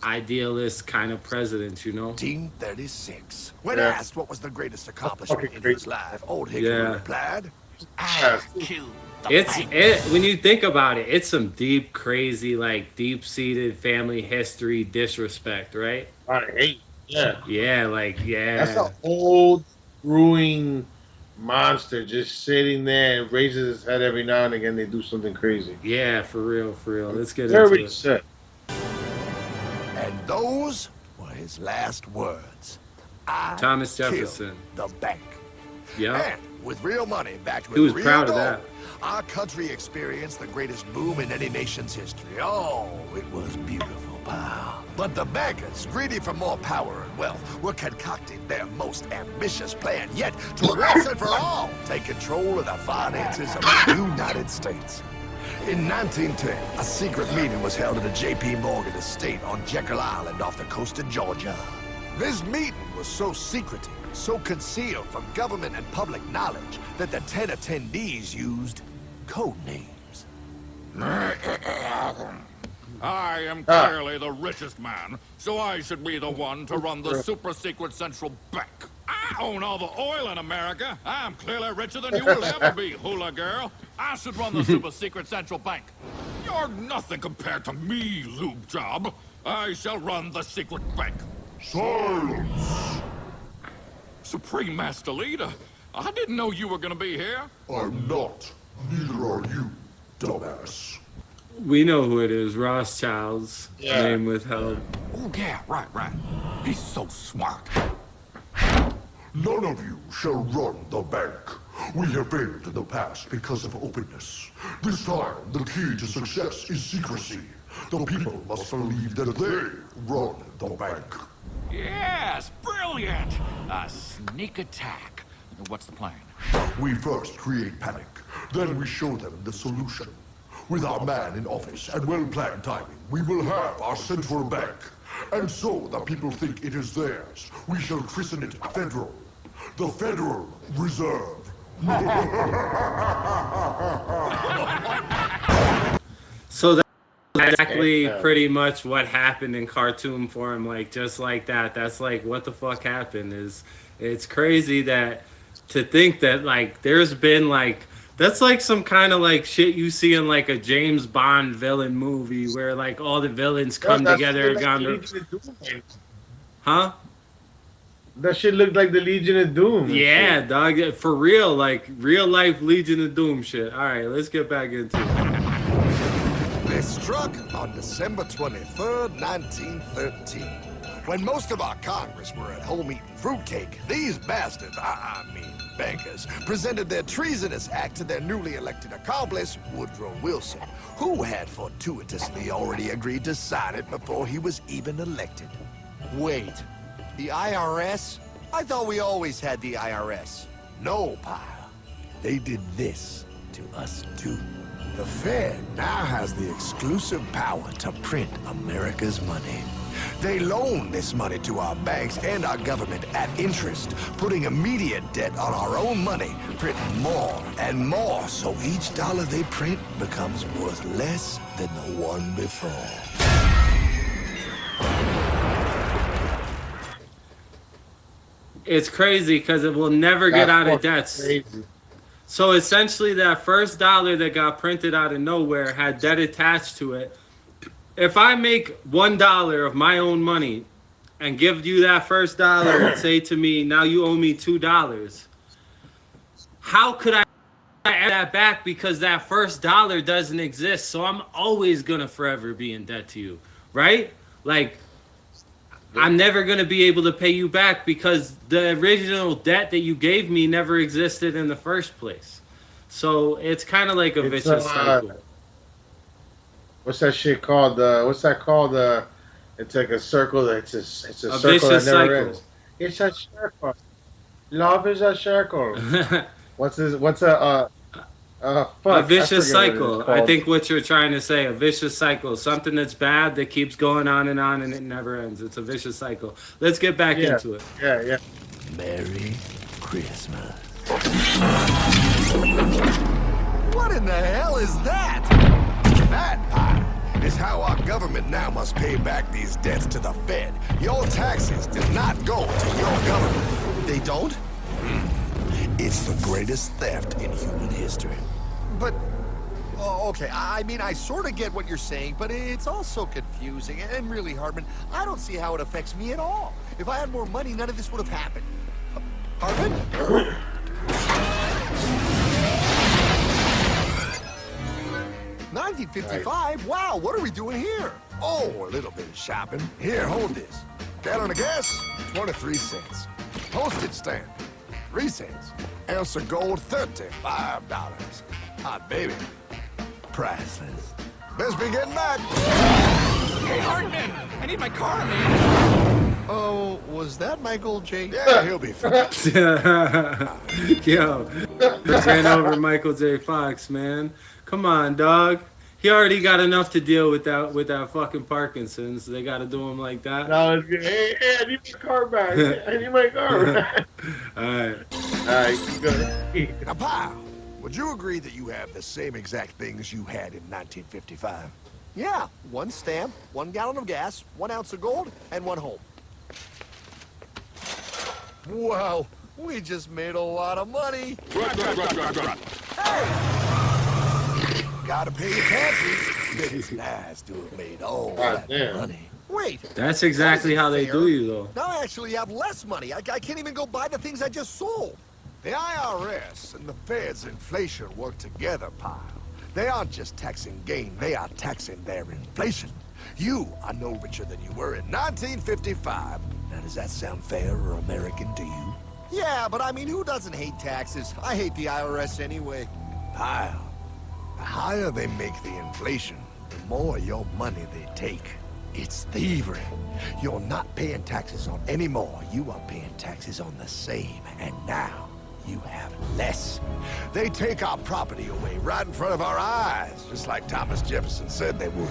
idealist kind of presidents, you know. 1936. When asked what was the greatest accomplishment in his life, Old Hickory replied, "I killed the bank." When you think about it, it's some deep, crazy, like deep-seated family history disrespect, right? I hate. Yeah. Yeah, like That's an old brewing monster just sitting there and raises his head every now and again. They do something crazy. Yeah, for real, for real. Let's get Very into it. set. And those were his last words. I Thomas killed Jefferson. the bank. Yeah. And with real money backed with He was real proud of gold, that. our country experienced the greatest boom in any nation's history. Oh, it was beautiful, pal. But the bankers, greedy for more power and wealth, were concocting their most ambitious plan yet to once and for all take control of the finances of the United States. In 1910, a secret meeting was held at a J.P. Morgan estate on Jekyll Island off the coast of Georgia. This meeting was so secretive, so concealed from government and public knowledge that the 10 attendees used code names. I am clearly the richest man, so I should be the one to run the super secret central bank. I own all the oil in America. I'm clearly richer than you will ever be, hula girl. I should run the super secret central bank. You're nothing compared to me, lube job. I shall run the secret bank. Silence! Supreme Master Leader, I didn't know you were gonna be here. I'm not. Neither are you, dumbass. We know who it is. Rothschild's name withheld. Oh, yeah, right. He's so smart. None of you shall run the bank. We have failed in the past because of openness. This time, the key to success is secrecy. The people must believe that they run the bank. Yes, brilliant. A sneak attack. What's the plan? We first create panic, then we show them the solution. With our man in office and well-planned timing, we will have our central bank. And so the people think it is theirs. We shall christen it Federal. The Federal Reserve. So that's exactly pretty much what happened in cartoon form, like just like that. That's like what the fuck happened. It's crazy that to think that like there's been like that's like some kind of like shit you see in like a James Bond villain movie where like all the villains come together and gone huh? That shit looked like the Legion of Doom. Yeah, dog. For real, like real life Legion of Doom shit. All right, let's get back into it. They struck on December 23rd, 1913. When most of our Congress were at home eating fruitcake, these bastards, I mean bankers, presented their treasonous act to their newly elected accomplice, Woodrow Wilson, who had fortuitously already agreed to sign it before he was even elected. Wait, the IRS? I thought we always had the IRS. No, pal. They did this to us too. The Fed now has the exclusive power to print America's money. They loan this money to our banks and our government at interest, putting immediate debt on our own money, printing more and more, so each dollar they print becomes worth less than the one before. It's crazy because it will never get out of debts. Crazy. So essentially that first dollar that got printed out of nowhere had debt attached to it. If I make $1 of my own money and give you that first dollar and say to me, now you owe me $2, how could I add that back? Because that first dollar doesn't exist. So I'm always going to forever be in debt to you, right? Like, I'm never going to be able to pay you back because the original debt that you gave me never existed in the first place. So it's kind of like a vicious cycle. What's that shit called? What's that called? It's like a circle. It's a circle that never ends. It's a circle. Love is a circle. What's a vicious cycle. I think what you're trying to say, a vicious cycle, something that's bad that keeps going on and it never ends. It's a vicious cycle. Let's get back into it. Yeah. Merry Christmas. What in the hell is that? That pie is how our government now must pay back these debts to the Fed. Your taxes do not go to your government. They don't? It's the greatest theft in human history. But, okay, I mean, I sort of get what you're saying, but it's also confusing. And really, Hartman, I don't see how it affects me at all. If I had more money, none of this would have happened. Hartman? 1955? Wow, what are we doing here? Oh, a little bit of shopping. Here, hold this. Gallon of gas, 23 cents. Postage stamp, 3 cents. Ounce of gold, $35. Hot baby, priceless. Best be getting back. Hey, Hartman! I need my car, man! Oh, was that Michael J? Yeah, he'll be fine. Yo, ran over Michael J. Fox, man. Come on, dog. He already got enough to deal with that fucking Parkinson's. They got to do him like that. No, it's good. Hey, I need my car back. I need my car back. All right. All right, good. Now, pal, would you agree that you have the same exact things you had in 1955? Yeah, 1 stamp, 1 gallon of gas, 1 ounce of gold, and 1 home. Wow, we just made a lot of money. Right. Hey! Gotta pay your taxes. It's nice to have made all that money. Wait. That's exactly how they do you, though. Now I actually have less money. I can't even go buy the things I just sold. The IRS and the Fed's inflation work together, pal. They aren't just taxing gain, they are taxing their inflation. You are no richer than you were in 1955. Now, does that sound fair or American to you? Yeah, but I mean, who doesn't hate taxes? I hate the IRS anyway. Pal, the higher they make the inflation, the more your money they take. It's thievery. You're not paying taxes on any more. You are paying taxes on the same. And now, you have less. They take our property away right in front of our eyes, just like Thomas Jefferson said they would.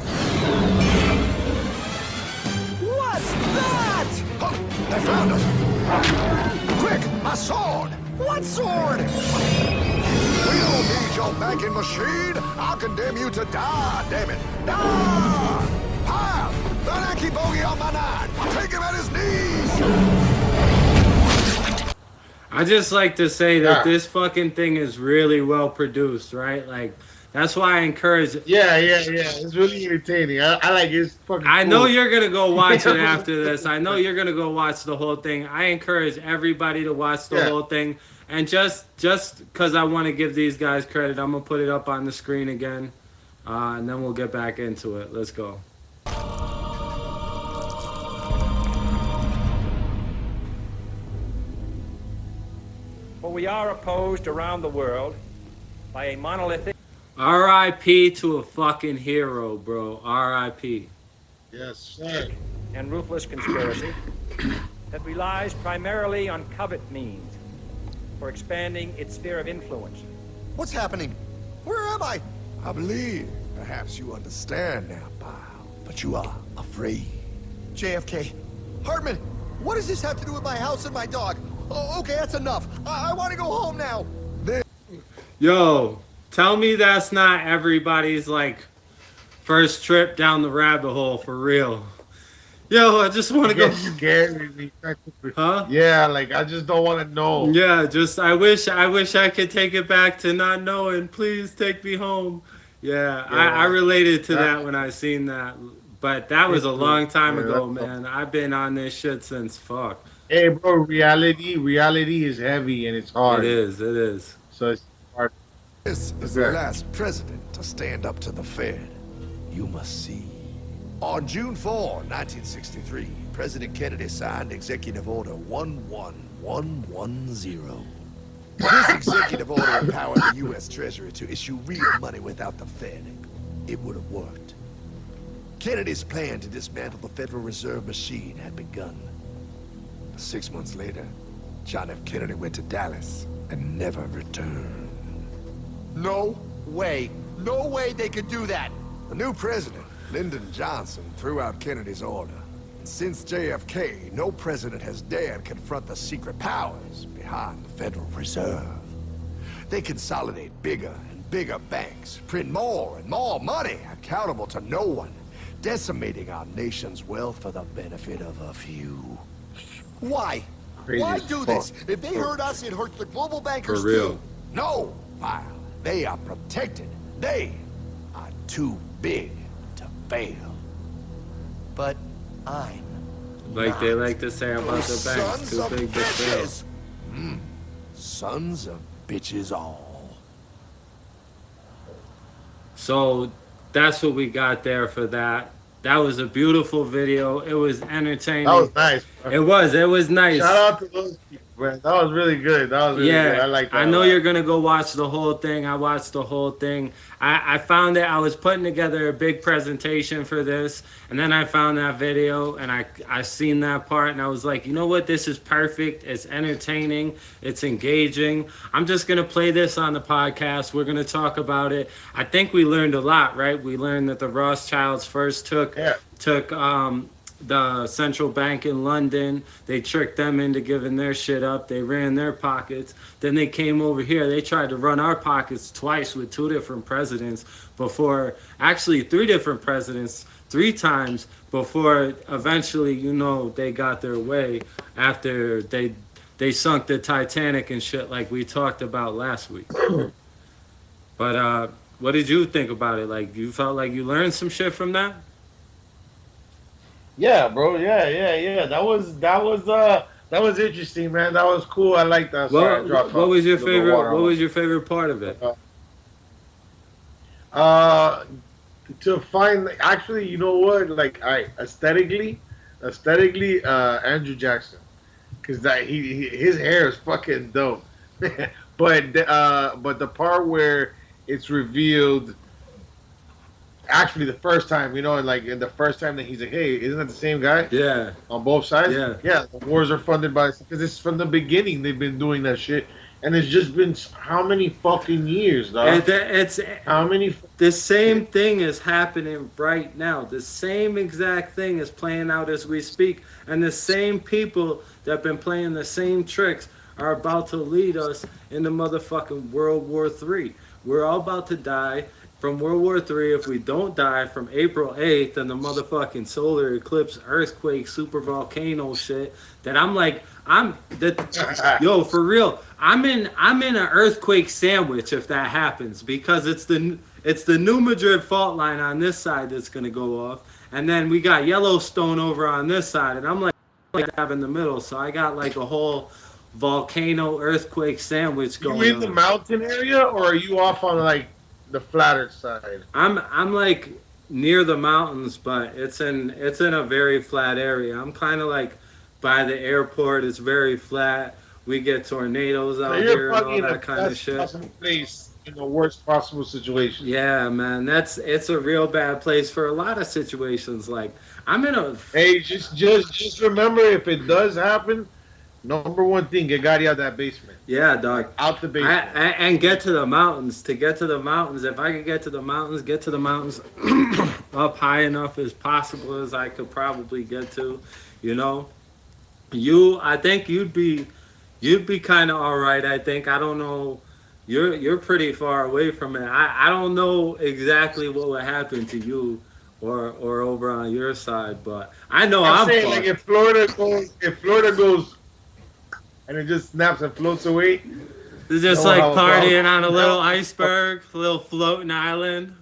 What's that? Oh, they found us. Quick, my sword. What sword? We don't need your banking machine. I'll condemn you to die, damn it. Die! Pile! The Yankee bogey on my 9. Take him at his knees. I just like to say that this fucking thing is really well produced, right? Like, that's why I encourage it. Yeah. It's really entertaining. I like it. It's fucking I cool. know you're going to go watch it after this. I know you're going to go watch the whole thing. I encourage everybody to watch the whole thing. And just because I want to give these guys credit, I'm going to put it up on the screen again. And then we'll get back into it. Let's go. For we are opposed around the world by a monolithic R.I.P. to a fucking hero, bro. R.I.P. Yes, sir. and ruthless conspiracy that relies primarily on covert means for expanding its sphere of influence. What's happening? Where am I? I believe perhaps you understand now, pal. But you are afraid. JFK. Hartman, what does this have to do with my house and my dog? Oh, okay, that's enough. I want to go home now. Yo, tell me that's not everybody's, like, first trip down the rabbit hole, for real. Yo, I just want to go. Scared. Huh? Yeah, like, I just don't want to know. Yeah, just, I wish I could take it back to not knowing. Please take me home. Yeah. I related to that when I seen that. But that was a long time ago, man. I've been on this shit since fuck. Hey, bro, reality is heavy and it's hard. It is. So it's hard. This is the last president to stand up to the Fed. You must see. On June 4, 1963, President Kennedy signed Executive Order 11110. This executive order empowered the U.S. Treasury to issue real money without the Fed. It would have worked. Kennedy's plan to dismantle the Federal Reserve machine had begun. 6 months later, John F. Kennedy went to Dallas and never returned. No way. No way they could do that. The new president, Lyndon Johnson, threw out Kennedy's order. And since JFK, no president has dared confront the secret powers behind the Federal Reserve. They consolidate bigger and bigger banks, print more and more money, accountable to no one, decimating our nation's wealth for the benefit of a few. Why? Why do this? If they hurt us, it hurts the global bankers too. No, pal. They are protected. They are too big to fail. But I'm like they like to say about the banks, too big to fail. Sons of bitches all. So that's what we got there for that. That was a beautiful video. It was entertaining. That was nice. Bro. It was nice. Shout out to those people, man. That was really good. That was really good. I like that. I know you're gonna go watch the whole thing. I watched the whole thing. I found it. I was putting together a big presentation for this, and then I found that video, and I seen that part, and I was like, you know what? This is perfect. It's entertaining. It's engaging. I'm just gonna play this on the podcast. We're gonna talk about it. I think we learned a lot, right? We learned that the Rothschilds first took the central bank in London. They tricked them into giving their shit up. They ran their pockets. Then they came over here. They tried to run our pockets twice with 2 different presidents before, actually 3 different presidents, 3 times before eventually, they got their way after they sunk the Titanic and shit like we talked about last week. But what did you think about it? Like, you felt like you learned some shit from that? Yeah, bro. Yeah. That was interesting, man. That was cool. I like that. Sorry, what was your favorite? What was your favorite part of it? To find, actually, you know what? Like, aesthetically, Andrew Jackson, because his hair is fucking dope. but the part where it's revealed. Actually, the first time, and the first time that he's like, hey, isn't that the same guy? Yeah. On both sides? Yeah. The wars are funded by, because it's from the beginning they've been doing that shit. And it's just been how many fucking years, dog? How many? The same thing is happening right now. The same exact thing is playing out as we speak. And the same people that have been playing the same tricks are about to lead us into motherfucking World War III. We're all about to die from World War III, if we don't die from April 8th and the motherfucking solar eclipse, earthquake, super volcano shit, that yo, for real, I'm in an earthquake sandwich if that happens, because it's the New Madrid fault line on this side that's gonna go off, and then we got Yellowstone over on this side, and I'm like in the middle, so I got like a whole volcano earthquake sandwich going on. You in the mountain area, or are you off on like the flatter side? I'm like near the mountains, but it's in a very flat area. I'm kind of like by the airport. It's very flat. We get tornadoes out here and all that kind of shit. Place in the worst possible situation. Yeah, man, it's a real bad place for a lot of situations. Like, I'm in a. Hey, just remember, if it does happen, number one thing, get Gotti out of that basement. Yeah, dog. Out the basement. And get to the mountains. To get to the mountains, if I could get to the mountains up high enough as possible as I could probably get to, I think you'd be kind of all right. I think. I don't know. You're pretty far away from it. I don't know exactly what would happen to you or over on your side, but I know I'm saying, fucked. like, if Florida goes and it just snaps and floats away. It's just like partying on a little iceberg, a little floating island.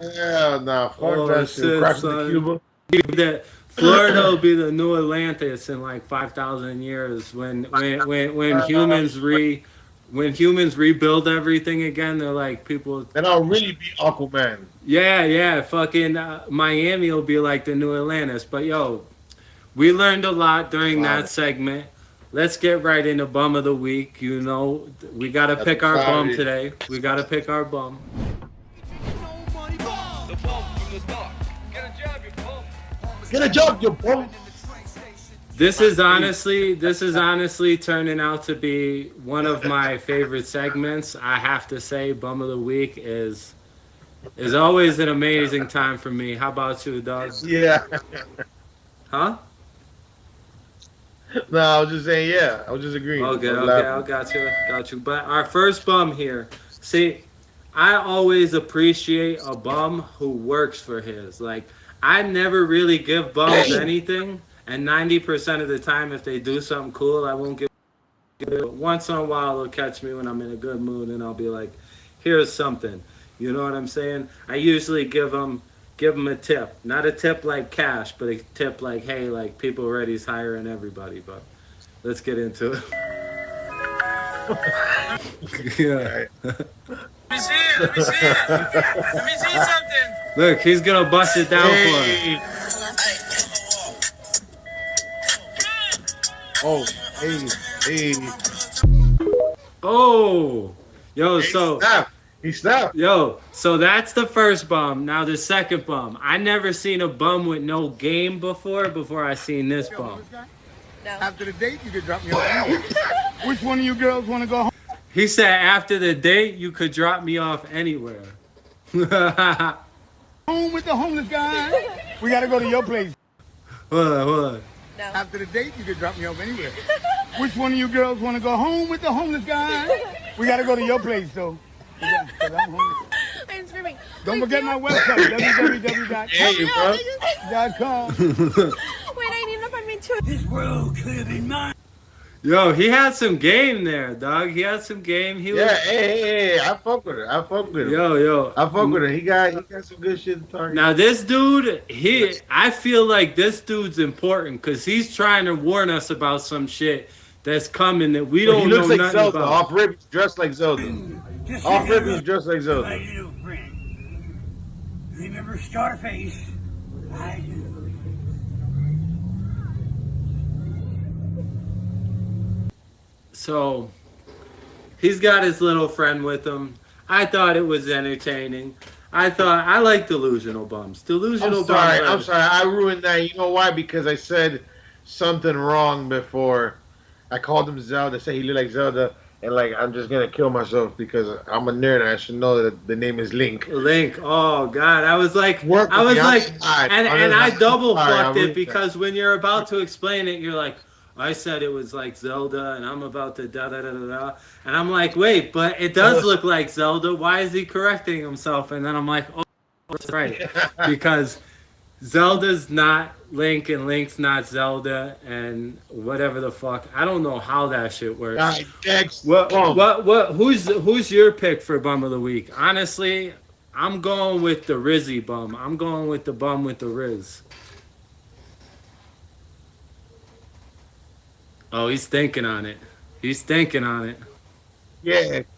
Yeah, nah, fuck that shit. Crash into Cuba. Florida will be the new Atlantis in like 5,000 years when humans rebuild everything again. They're like people. Then I'll really be Aquaman. Yeah, fucking Miami will be like the new Atlantis. But yo, we learned a lot during that segment. Let's get right into bum of the week. We got to pick our bum today. We got to pick our bum. Get a job, you bum. This is honestly turning out to be one of my favorite segments. I have to say, bum of the week is always an amazing time for me. How about you, dog? Yeah. Huh? No, I was just saying, yeah. I was just agreeing. Okay, I got you. But our first bum here. See, I always appreciate a bum who works for his. Like, I never really give bums anything, and 90% of the time, if they do something cool, I won't give it. But once in a while, they'll catch me when I'm in a good mood, and I'll be like, here's something. You know what I'm saying? I usually give them a tip. Not a tip like cash, but a tip like, hey, like, People Ready's hiring everybody. But let's get into it. Yeah. Let me see it. Let me see it. Let me see something. Look, he's gonna bust it down for him. Oh, hey, hey. Oh, yo, so Snap. He snapped. yo, so that's the first bum. Now the second bum. I never seen a bum with no game before I seen this bum. After the date, you could drop me off. Which one of you girls want to go home? He said after the date you could drop me off anywhere. Home with the homeless guy? We got to go to your place. Hold on. No. After the date, you could drop me off anywhere. Which one of you girls want to go home with the homeless guy? We got to go to your place, though. Because I'm homeless. I'm screaming. Don't forget my website, www.com. Wait, I need to find my two. This world could be mine. Yo, he had some game there, dog. He had some game. He was... hey, I fuck with it. I fuck with him. Yo. I fuck with it. He got some good shit to talk. Now this dude, I feel like this dude's important because he's trying to warn us about some shit that's coming that we don't know like nothing Zelda. about. Off rip, he's dressed like Zelda. Off rip, he's dressed like Zelda. I do, friend. Remember Scarface? I do. So he's got his little friend with him. I thought it was entertaining. I like delusional bums. Delusional bums. I'm sorry. I ruined that. You know why? Because I said something wrong before. I called him Zelda. Said he looked like Zelda, and like I'm just gonna kill myself because I'm a nerd and I should know that the name is Link. Link. Oh God, I was like, and I double fucked it because when you're about to explain it, you're like, I said it was like Zelda, and I'm about to da da da da da, and I'm like, wait, but it does look like Zelda. Why is he correcting himself? And then I'm like, oh, that's right, because Zelda's not Link, and Link's not Zelda, and whatever the fuck. I don't know how that shit works. Who's your pick for bum of the week? Honestly, I'm going with the Rizzy bum. I'm going with the bum with the Riz. Oh, he's thinking on it. Yeah,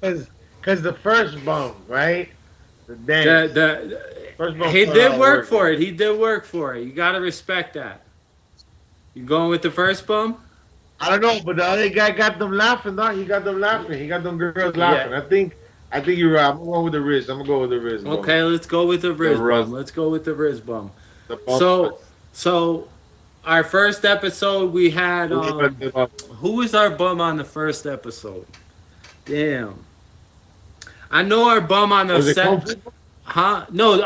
because the first bum, right? The dance. First bum He did work for it. You gotta respect that. You going with the first bum? I don't know, but the other guy got them laughing. No, he got them laughing. He got them girls laughing. Yeah. I think you're right. I'm going with the Riz. Okay, let's go with the Riz bum. So our first episode, we had who was our bum on the first episode? Damn, I know our bum on the second. Huh? No,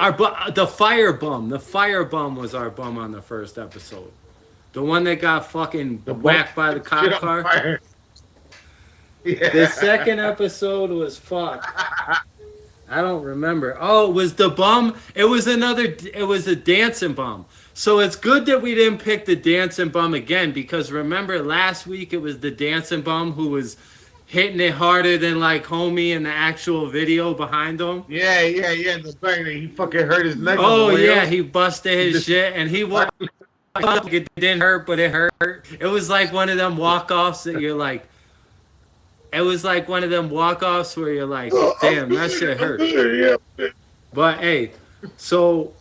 the fire bum. The fire bum was our bum on the first episode. The one that got fucking whacked by the cop car. Yeah. The second episode was fuck. I don't remember. Oh, it was the bum. It was a dancing bum. So it's good that we didn't pick the dancing bum again because remember last week it was the dancing bum who was hitting it harder than like homie in the actual video behind him. Yeah. The bang, he fucking hurt his neck. Oh yeah, he busted his shit and he walked. It didn't hurt, but it hurt. It was like one of them walk-offs that you're like. It was like one of them walk-offs where you're like, damn, that shit hurt. But hey, so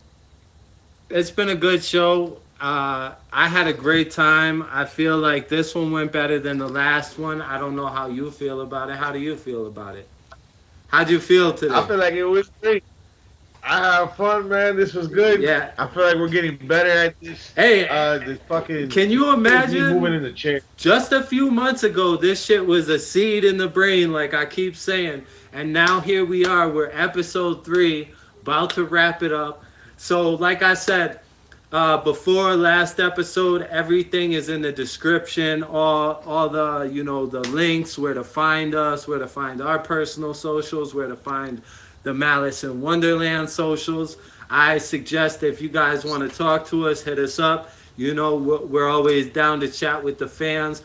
it's been a good show. I had a great time. I feel like this one went better than the last one. I don't know how you feel about it. How do you feel about it? How'd you feel today? I feel like it was great. I had fun, man. This was good. Yeah. I feel like we're getting better at this. Hey, this fucking. Can you imagine moving in the chair? Just a few months ago, this shit was a seed in the brain, like I keep saying, and now here we are. We're episode 3, about to wrap it up. So, like I said before last episode, everything is in the description. All the the links, where to find us, where to find our personal socials, where to find the Malice in Wonderland socials. I suggest if you guys want to talk to us, hit us up. We're always down to chat with the fans.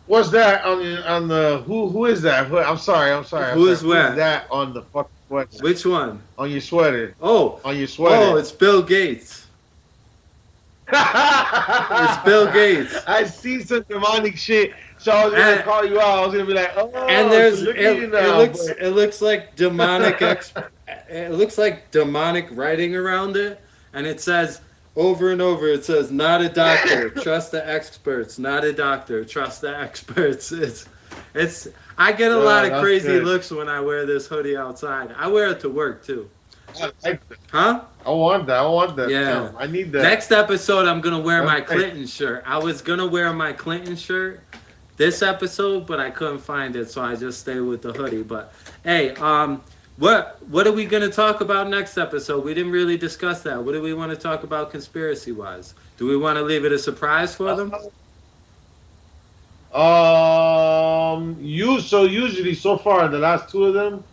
What's that on the who is that? I'm sorry. Who is that on the fucking sweater? Which one? On your sweater. Oh. On your sweater. Oh, it's Bill Gates. It's Bill Gates. I see some demonic shit So I was gonna call you out. I was gonna be like, oh, And there's so look at you now. it looks like demonic it looks like demonic writing around it, and it says over and over, it says, not a doctor, trust the experts, not a doctor, trust the experts. It's I get a lot of crazy good. looks when I wear this hoodie outside. I wear it to work too. I like that. Huh? I want that. Yeah. I need that. Next episode, I'm gonna wear my Okay. Clinton shirt. I was gonna wear my Clinton shirt this episode, but I couldn't find it, so I just stayed with the hoodie. But hey, what are we gonna talk about next episode? We didn't really discuss that. What do we want to talk about conspiracy wise? Do we want to leave it a surprise for them? Usually so far the last two of them,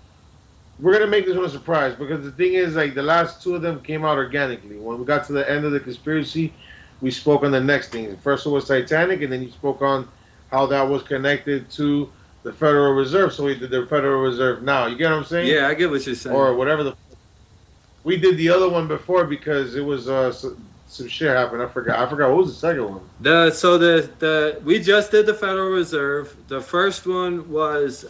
we're gonna make this one a surprise because the thing is like the last two of them came out organically. When we got to the end of the conspiracy, we spoke on the next thing. First one was Titanic, and then you spoke on how that was connected to the Federal Reserve. So we did the Federal Reserve now. You get what I'm saying? Yeah, I get what you're saying. Or whatever we did the other one before because it was some shit happened. I forgot what was the second one. We just did the Federal Reserve. The first one was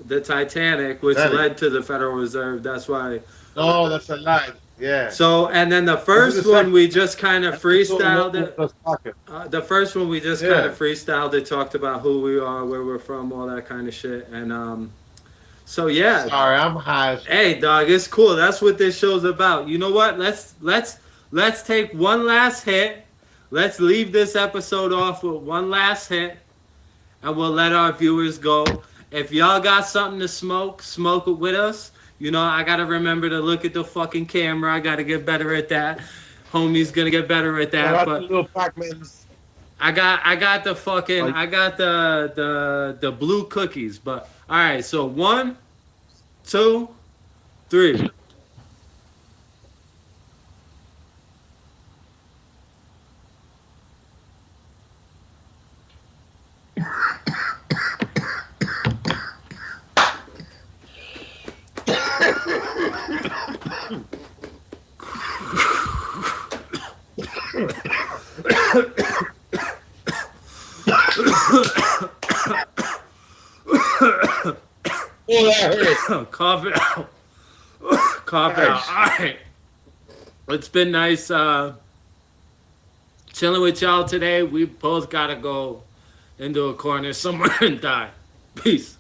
the Titanic, which led to the Federal Reserve. That's why. No, that's a lie. Yeah. So and then the first one we just kind of freestyled it. The first one we just kind of freestyled it, talked about who we are, where we're from, all that kind of shit, and so yeah. Sorry, I'm high. Hey, dog, it's cool. That's what this show's about. You know what? Let's take one last hit. Let's leave this episode off with one last hit, and we'll let our viewers go. If y'all got something to smoke it with us. You know, I gotta remember to look at the fucking camera. I gotta get better at that. Homie's gonna get better at that. But little Pac-Mans. I got the fucking I got the blue cookies. But all right, so 1, 2, 3. Cough it out. Cough it out. All right. It's been nice chilling with y'all today. We both gotta go into a corner somewhere and die. Peace.